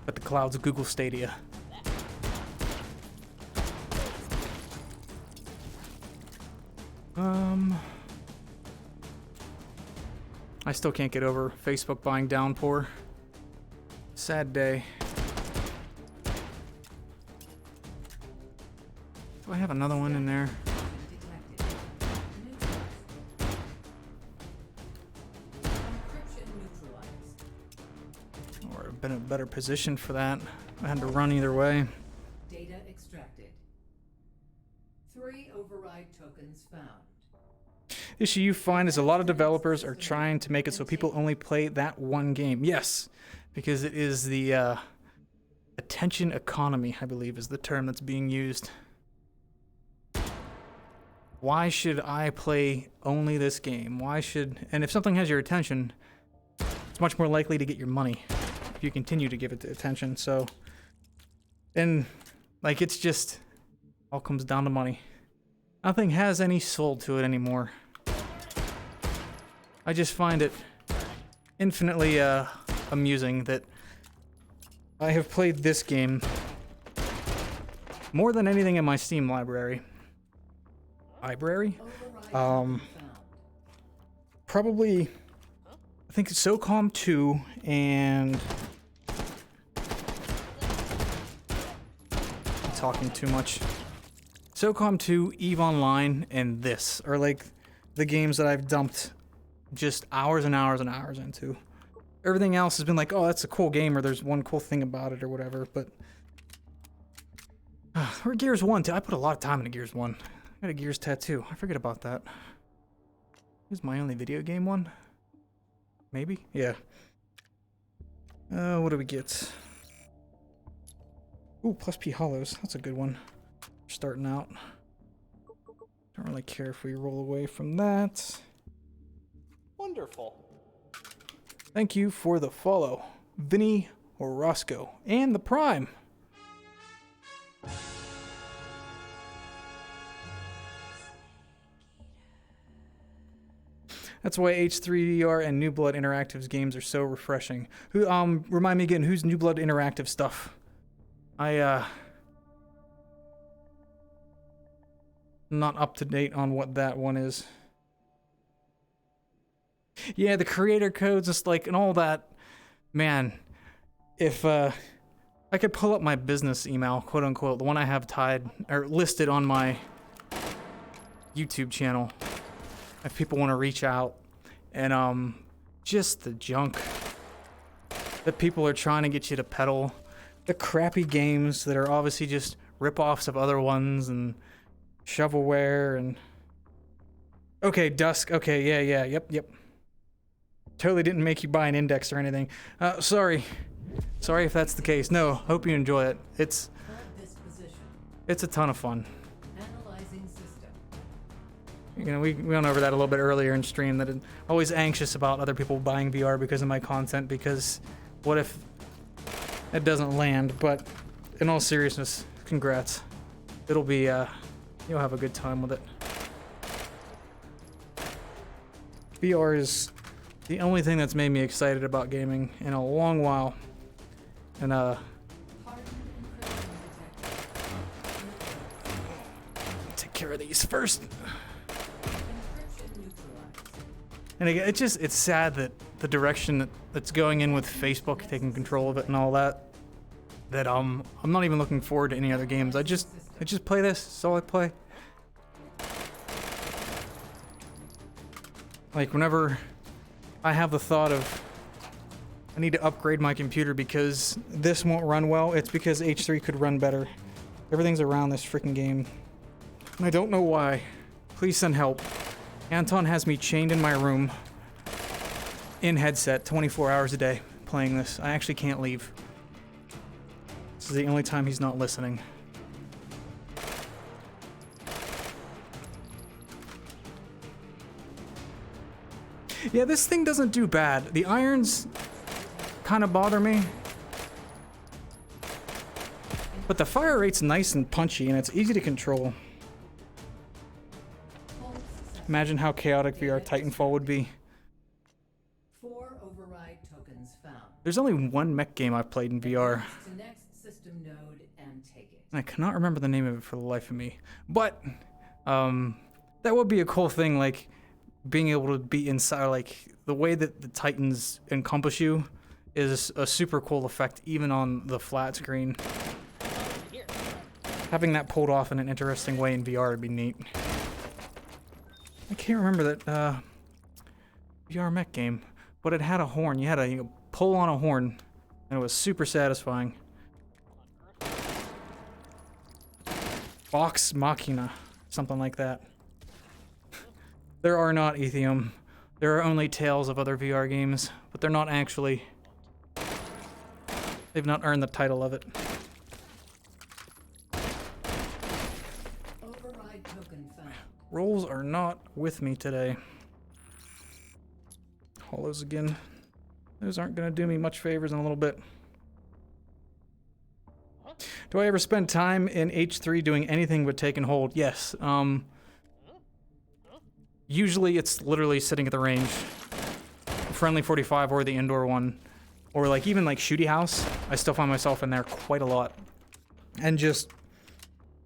But the cloud's Google Stadia. I still can't get over Facebook buying Downpour. Sad day. Do I have another one in there? Detected. Neutralized. Encryption neutralized. Or been in a better position for that. I had to run either way. Data extracted. 3 override tokens found. Issue you find is a lot of developers are trying to make it so people only play that one game. Yes, because it is the attention economy, I believe, is the term that's being used. Why should I play only this game? And if something has your attention, it's much more likely to get your money if you continue to give it the attention. So, and like it's just all comes down to money. Nothing has any soul to it anymore. I just find it infinitely amusing that I have played this game more than anything in my Steam library. Override token found. Probably, I think it's SOCOM 2 and... I'm talking too much. SOCOM 2, EVE Online, and this are like the games that I've dumped just hours and hours and hours into. Everything else has been like, oh, that's a cool game, or there's one cool thing about it, or whatever, but... or Gears 1, too. I put a lot of time into Gears 1. I got a Gears tattoo. I forget about that. This is my only video game one? Maybe? Yeah. What do we get? Ooh, plus P hollows. That's a good one. Starting out. Don't really care if we roll away from that. Wonderful. Thank you for the follow, Vinny or Roscoe, and the Prime. That's why H3VR and New Blood Interactive's games are so refreshing. Who remind me again, who's New Blood Interactive stuff? I'm not up to date on what that one is. Yeah, the creator codes, just like, and all that. Man, if I could pull up my business email, quote unquote, the one I have tied or listed on my YouTube channel. If people want to reach out, and just the junk that people are trying to get you to peddle, the crappy games that are obviously just rip-offs of other ones, and shovelware, and okay, Dusk, okay, yeah, yep. Totally didn't make you buy an index or anything. Sorry if that's the case. No, hope you enjoy it. It's a ton of fun. Analyzing system. You know, we went over that a little bit earlier in stream, that I'm always anxious about other people buying VR because of my content, because what if it doesn't land? But in all seriousness, congrats. It'll be, you'll have a good time with it. VR is the only thing that's made me excited about gaming in a long while. And, take care of these first. And again, it's sad that the direction that's going in with Facebook taking control of it and all that, I'm not even looking forward to any other games. I just play this. That's all I play. Like, whenever I have the thought of I need to upgrade my computer because this won't run well, it's because H3 could run better. Everything's around this freaking game, and I don't know why. Please send help. Anton has me chained in my room in headset 24 hours a day playing this. I actually can't leave. This is the only time he's not listening. Yeah, this thing doesn't do bad. The irons kind of bother me, but the fire rate's nice and punchy, and it's easy to control. Imagine how chaotic VR Titanfall would be. 4 override tokens found. There's only one mech game I've played in VR. To next system node and take it. I cannot remember the name of it for the life of me. But that would be a cool thing, like being able to be inside, like the way that the Titans encompass you is a super cool effect, even on the flat screen. Having that pulled off in an interesting way in VR would be neat. I can't remember that VR mech game, but it had a horn. You had to pull on a horn, and it was super satisfying. Vox Machina, something like that. There are not Ethium. There are only tales of other VR games, but they're not actually. They've not earned the title of it. Override token found. Rolls are not with me today. Hollows again. Those aren't going to do me much favors in a little bit. Do I ever spend time in H3 doing anything but take and hold? Yes. Usually it's literally sitting at the range. Friendly 45 or the indoor one. Or like even like Shooty House. I still find myself in there quite a lot. And just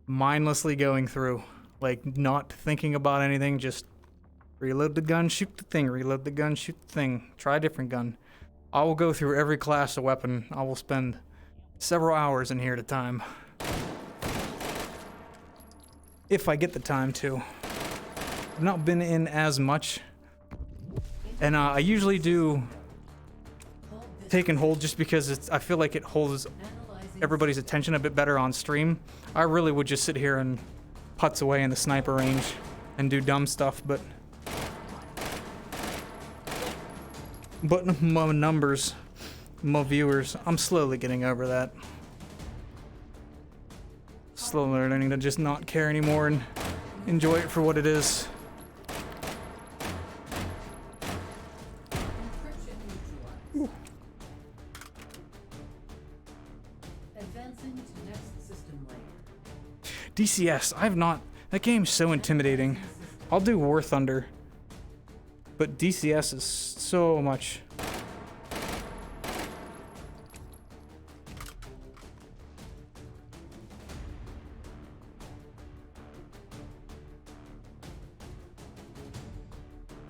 mindlessly going through. Like not thinking about anything. Just reload the gun, shoot the thing. Reload the gun, shoot the thing. Try a different gun. I will go through every class of weapon. I will spend several hours in here at a time. If I get the time to. I've not been in as much, and I usually do take and hold just because I feel like it holds everybody's attention a bit better on stream. I really would just sit here and putz away in the sniper range and do dumb stuff, but my numbers, my viewers, I'm slowly getting over that. Slowly learning to just not care anymore and enjoy it for what it is. DCS, I've not. That game's so intimidating. I'll do War Thunder, but DCS is so much.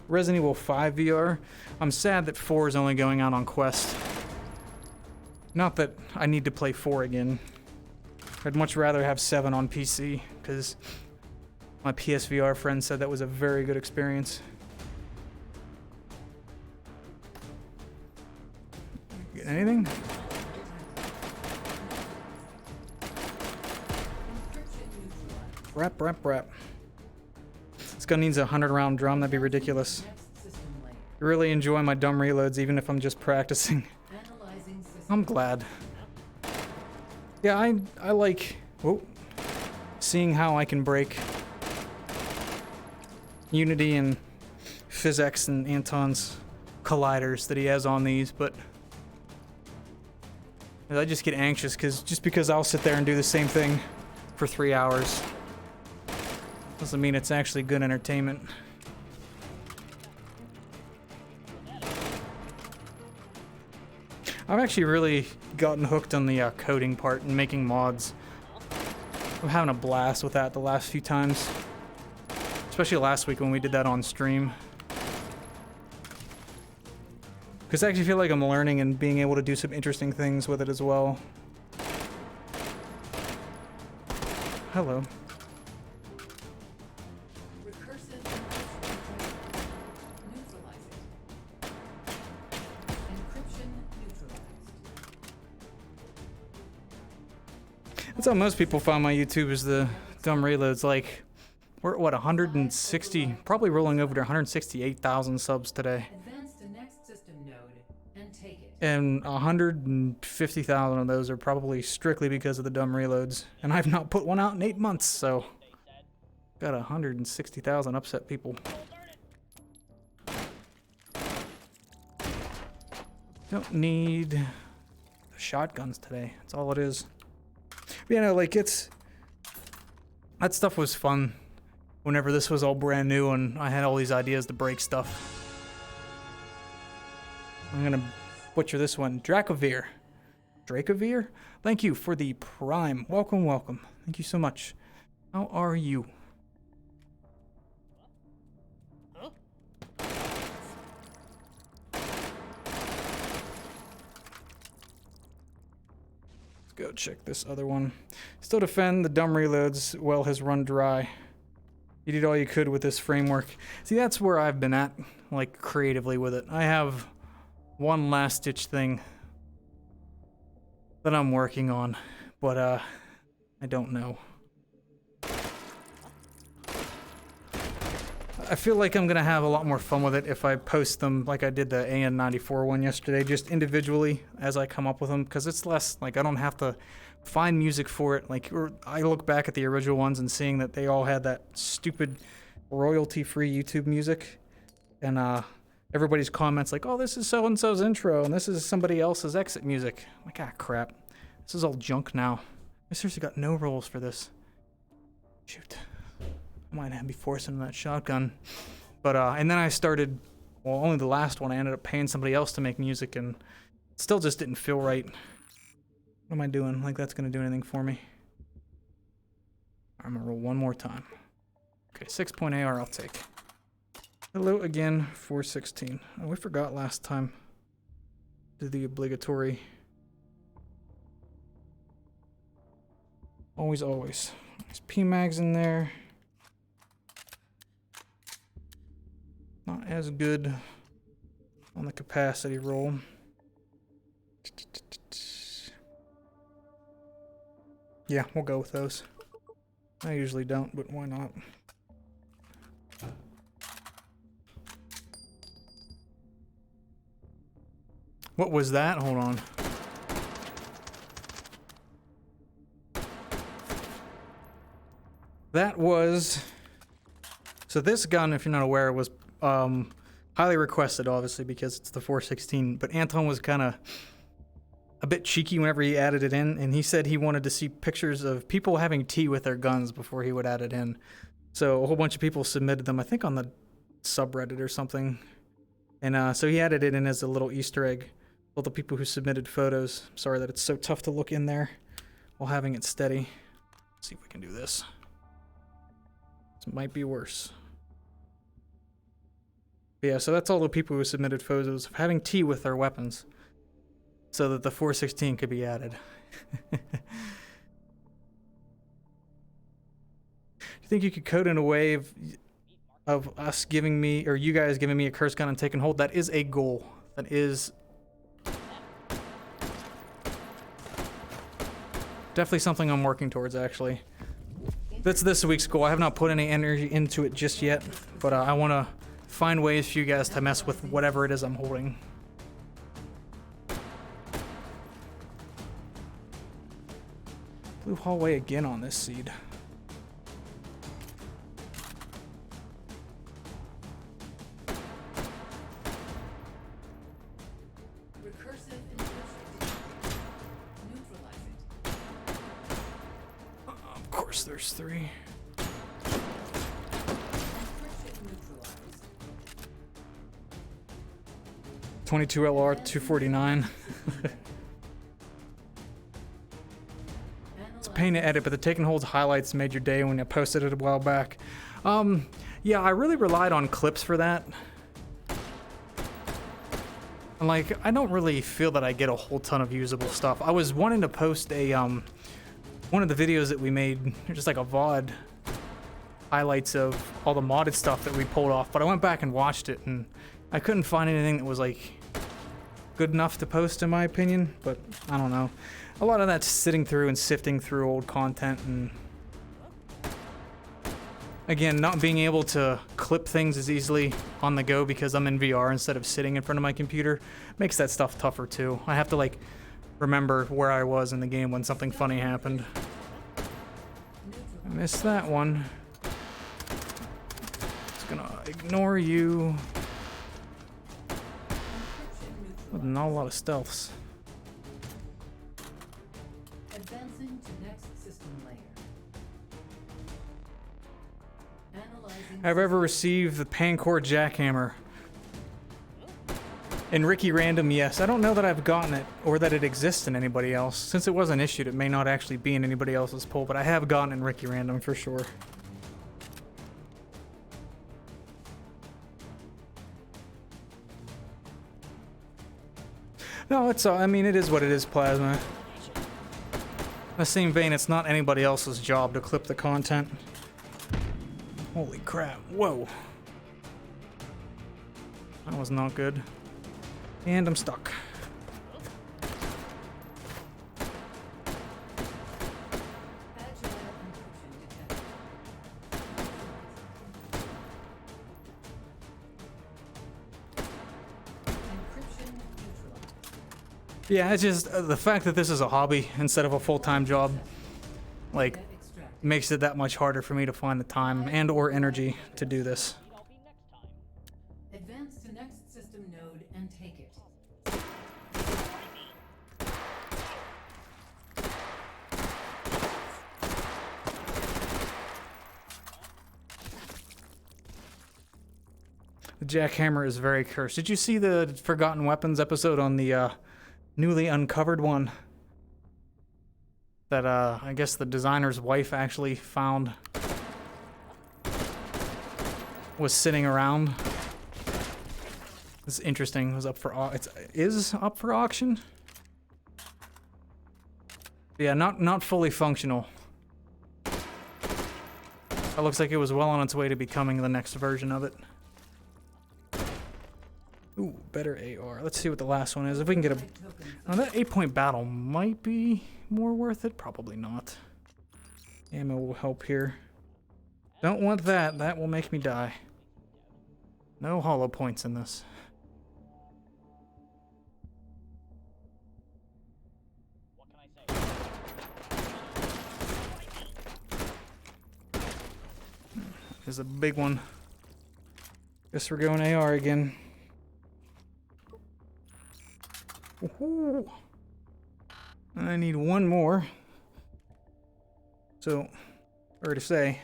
Resident Evil 5 VR. I'm sad that 4 is only going out on Quest. Not that I need to play 4 again. I'd much rather have 7 on PC, because my PSVR friend said that was a very good experience. Get anything? Rap. This gun needs a 100-round drum, that'd be ridiculous. Next system layer. I really enjoy my dumb reloads, even if I'm just practicing. Analyzing system. I'm glad. Yeah, I like seeing how I can break Unity and PhysX and Anton's colliders that he has on these, but I just get anxious because I'll sit there and do the same thing for 3 hours. Doesn't mean it's actually good entertainment. I've actually really gotten hooked on the coding part and making mods. I'm having a blast with that the last few times. Especially last week when we did that on stream. Because I actually feel like I'm learning and being able to do some interesting things with it as well. Hello. Recursive neutralizing. Encryption neutralized. That's how most people find my YouTube, is the dumb reloads. Like, we're at what, 160, probably rolling over to 168,000 subs today. Advance to next system node and take it. And 150,000 of those are probably strictly because of the dumb reloads. And I've not put one out in 8 months, so got 160,000 upset people. Don't need the shotguns today. That's all it is. But, you know, like, that stuff was fun whenever this was all brand new and I had all these ideas to break stuff. I'm gonna butcher this one. Dracovere. Dracovere? Thank you for the Prime. Welcome, welcome. Thank you so much. How are you? Huh? Let's go check this other one. Still defend the dumb reloads. Well has run dry. You did all you could with this framework. See, that's where I've been at, like, creatively with it. I have one last ditch thing that I'm working on, but I don't know. I feel like I'm gonna have a lot more fun with it if I post them like I did the AN94 one yesterday, just individually as I come up with them, because it's less, like, I don't have to find music for it. Like, I look back at the original ones and seeing that they all had that stupid royalty-free YouTube music, and everybody's comments like, oh, this is so-and-so's intro, and this is somebody else's exit music. I'm like, ah, crap. This is all junk now. I seriously got no rolls for this. Shoot. I might be forcing that shotgun. But, and then I started, well, only the last one, I ended up paying somebody else to make music, and it still just didn't feel right. What am I doing? Like, that's gonna do anything for me. I'm gonna roll one more time. Okay, 6-point AR I'll take. Hello again, 416. Oh, we forgot last time. Did the obligatory. Always. There's PMags in there. Not as good on the capacity roll. Yeah, we'll go with those. I usually don't, but why not? What was that? Hold on. That was... So this gun, if you're not aware, was highly requested, obviously, because it's the 416. But Anton was kind of a bit cheeky whenever he added it in, and he said he wanted to see pictures of people having tea with their guns before he would add it in. So a whole bunch of people submitted them, I think on the subreddit or something. And so he added it in as a little Easter egg. All the people who submitted photos. Sorry that it's so tough to look in there while having it steady. Let's see if we can do this. This might be worse. But yeah, so that's all the people who submitted photos of having tea with their weapons. so that the 416 could be added. Do you think you could code in a way of us giving me, or you guys giving me a curse gun and taking hold? That is a goal. That is definitely something I'm working towards, actually. That's this week's goal. I have not put any energy into it just yet, but I want to find ways for you guys to mess with whatever it is I'm holding. Blue hallway again on this seed. Recursive intrusion. Neutralize it. Of course, there's 3. Encryption neutralized. 22 LR 249. It's a pain to edit, but the taking holds highlights made your day when I posted it a while back. Yeah, I really relied on clips for that. And like, I don't really feel that I get a whole ton of usable stuff. I was wanting to post a one of the videos that we made, just like a VOD highlights of all the modded stuff that we pulled off, but I went back and watched it and I couldn't find anything that was like good enough to post in my opinion, but I don't know. A lot of that's sitting through and sifting through old content, and again, not being able to clip things as easily on the go because I'm in VR instead of sitting in front of my computer makes that stuff tougher too. I have to like remember where I was in the game when something funny happened. I missed that one. Just gonna ignore you. With not a lot of stealths. Advancing to next system layer. Analyzing. Have I ever received the Pancor jackhammer? In Ricky Random, yes. I don't know that I've gotten it or that it exists in anybody else. Since it wasn't issued, it may not actually be in anybody else's poll, but I have gotten in Ricky Random for sure. No, it's I mean, it is what it is, Plasma. In the same vein, it's not anybody else's job to clip the content. Holy crap. Whoa. That was not good. And I'm stuck. Agile encryption detected. Encryption neutralized. Yeah, it's just the fact that this is a hobby instead of a full-time job, like, Data extracted. makes it that much harder for me to find the time and or energy to do this. I'll be next time. Advance to next system node and take it. The jackhammer is very cursed. Did you see the Forgotten Weapons episode on the newly uncovered one? That I guess the designer's wife actually found was sitting around. It's interesting. It was up for is up for auction. Yeah, not fully functional. It looks like it was well on its way to becoming the next version of it. Ooh, better AR. Let's see what the last one is. If we can get a... Oh, that 8-point battle might be more worth it. Probably not. Ammo will help here. Don't want that. That will make me die. No hollow points in this. What can I say? Is a big one. Guess we're going AR again. Woohoo! I need one more. So, sorry to say,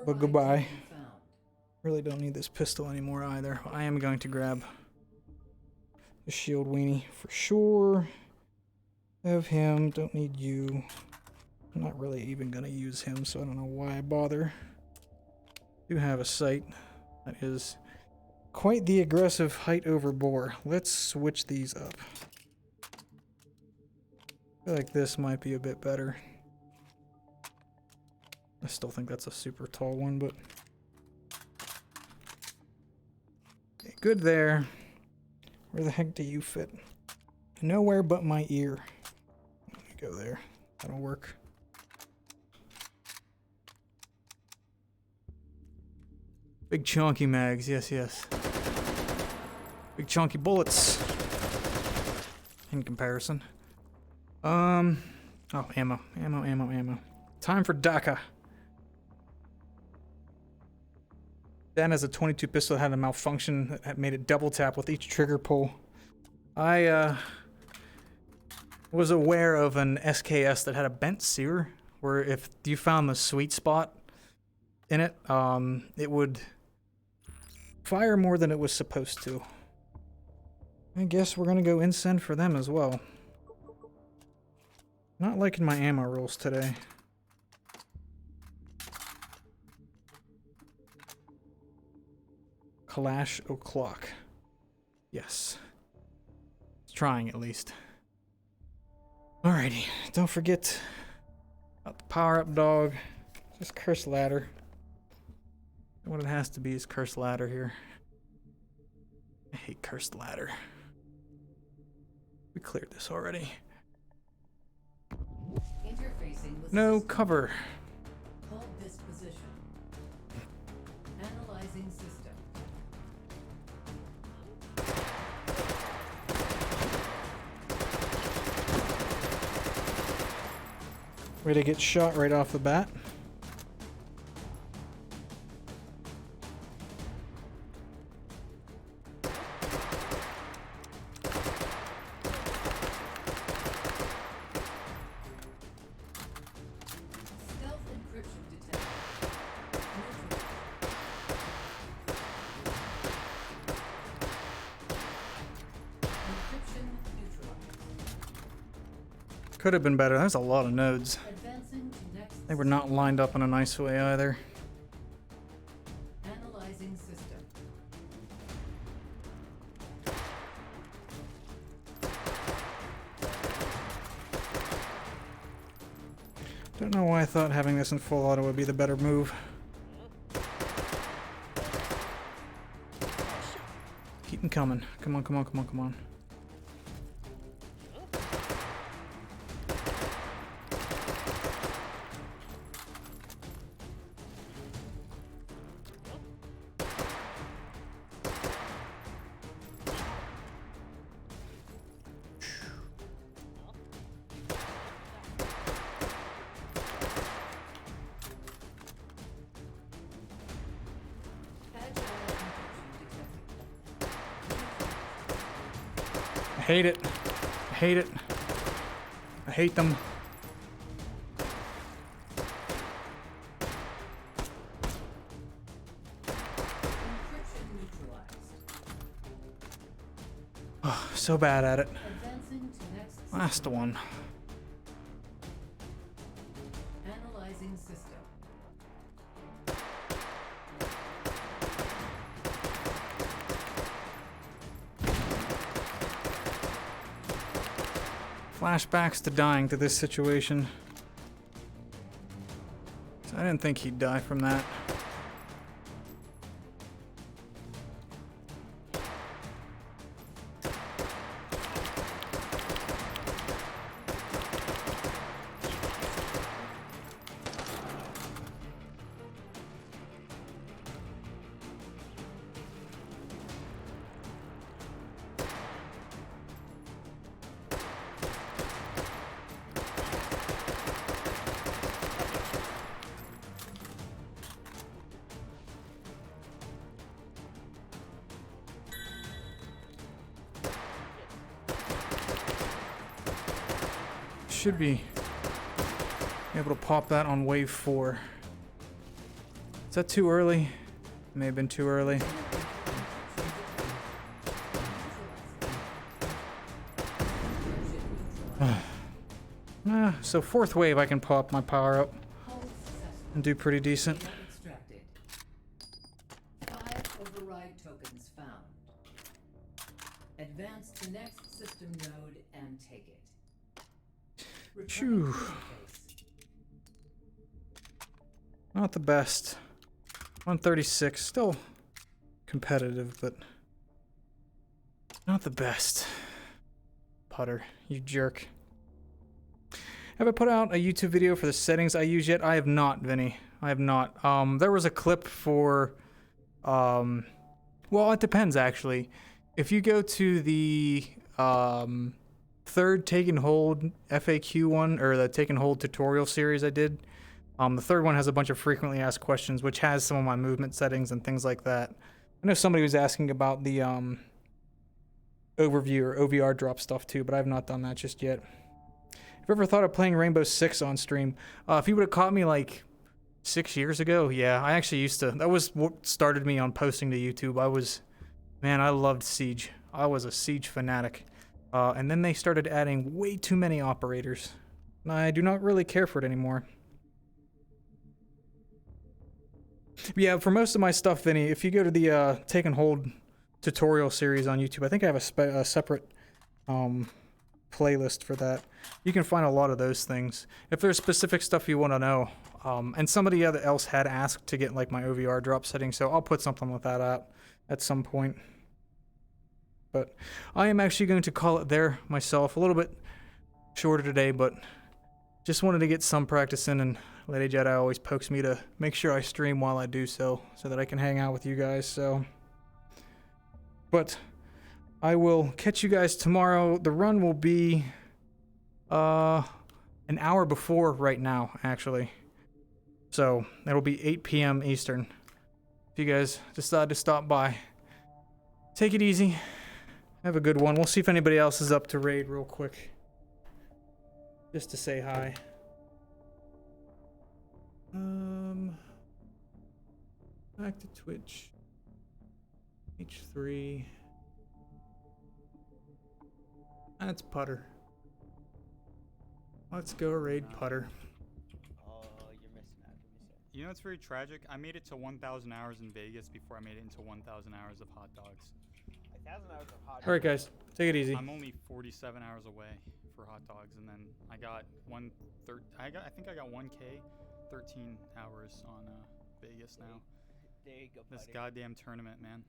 but goodbye. Found. Really don't need this pistol anymore either. I am going to grab the shield weenie for sure. Have him. Don't need you. I'm not really even going to use him, so I don't know why I bother. Do have a sight that is quite the aggressive height over bore. Let's switch these up. I feel like this might be a bit better. I still think that's a super tall one, but... Okay, good there. Where the heck do you fit? Nowhere but my ear. Let me go there. That'll work. Big chunky mags, yes, yes. Big chunky bullets. In comparison. Oh, ammo. Time for DACA. Dan has a 22 pistol that had a malfunction that made it double tap with each trigger pull. I was aware of an SKS that had a bent sear, where if you found the sweet spot in it, it would fire more than it was supposed to. I guess we're gonna go incend for them as well. Not liking my ammo rolls today. Clash o'clock. Yes. It's trying at least. Alrighty, don't forget about the power-up dog. Just curse ladder. What it has to be is cursed ladder here. I hate cursed ladder. We cleared this already. Interfacing with No system. cover. Hold this position. Analyzing system. Ready to get shot right off the bat. Stealth encryption detected. Neutral. Encryption neutralized. Could have been better. There's a lot of nodes. Advancing to next. They were not lined up in a nice way either. Analyzing system. Don't know why I thought having this in full auto would be the better move. Keep them coming. Come on, come on, come on, come on. Agile encryption detected. I hate it. I hate it. I hate them. Encryption neutralized. Oh, so bad at it. Advancing to next. Last one. Analyzing system. Flashbacks to dying to this situation. I didn't think he'd die from that. Should be able to pop that on wave 4. Is that too early? May have been too early. So 4th wave I can pop my power up Hull successful. and do pretty decent. Data extracted. 5 override tokens found. Advance to next system node and take it. Returning Phew. to interface. Not the best. 136, still competitive, but not the best. Putter, you jerk. Have I put out a YouTube video for the settings I use yet? I have not, Vinny. I have not. There was a clip for, well, it depends actually. If you go to the third take and hold FAQ one, or the take and hold tutorial series I did, the third one has a bunch of frequently asked questions, which has some of my movement settings and things like that. I know somebody was asking about the overview or OVR drop stuff too, but I have not done that just yet. Have you ever thought of playing Rainbow Six on stream? If you would have caught me like 6 years ago, yeah, I actually used to. That was what started me on posting to YouTube. Man, I loved Siege. I was a Siege fanatic. And then they started adding way too many operators. And I do not really care for it anymore. Yeah, for most of my stuff, Vinny, if you go to the take and hold tutorial series on YouTube, I think I have a separate playlist for that. You can find a lot of those things. If there's specific stuff you want to know, and somebody else had asked to get like my OVR drop settings, so I'll put something with that out at some point. But I am actually going to call it there myself. A little bit shorter today, but just wanted to get some practice in, and Lady Jedi always pokes me to make sure I stream while I do so that I can hang out with you guys, so. But I will catch you guys tomorrow. The run will be an hour before right now, actually. So it'll be 8 p.m. Eastern. If you guys decide to stop by, take it easy. Have a good one. We'll see if anybody else is up to raid real quick. Just to say hi. Back to Twitch. H3. That's Putter. Let's go raid Putter. Oh, you're missing out. You're missing out. You know, it's very tragic. I made it to 1,000 hours in Vegas before I made it into 1,000 hours of hot dogs. 1,000 hours of hot. Alright guys, take it easy. I'm only 47 hours away for hot dogs, and then I got I think I got 1K, 13 hours on Vegas now. There you go, This buddy. goddamn tournament, man.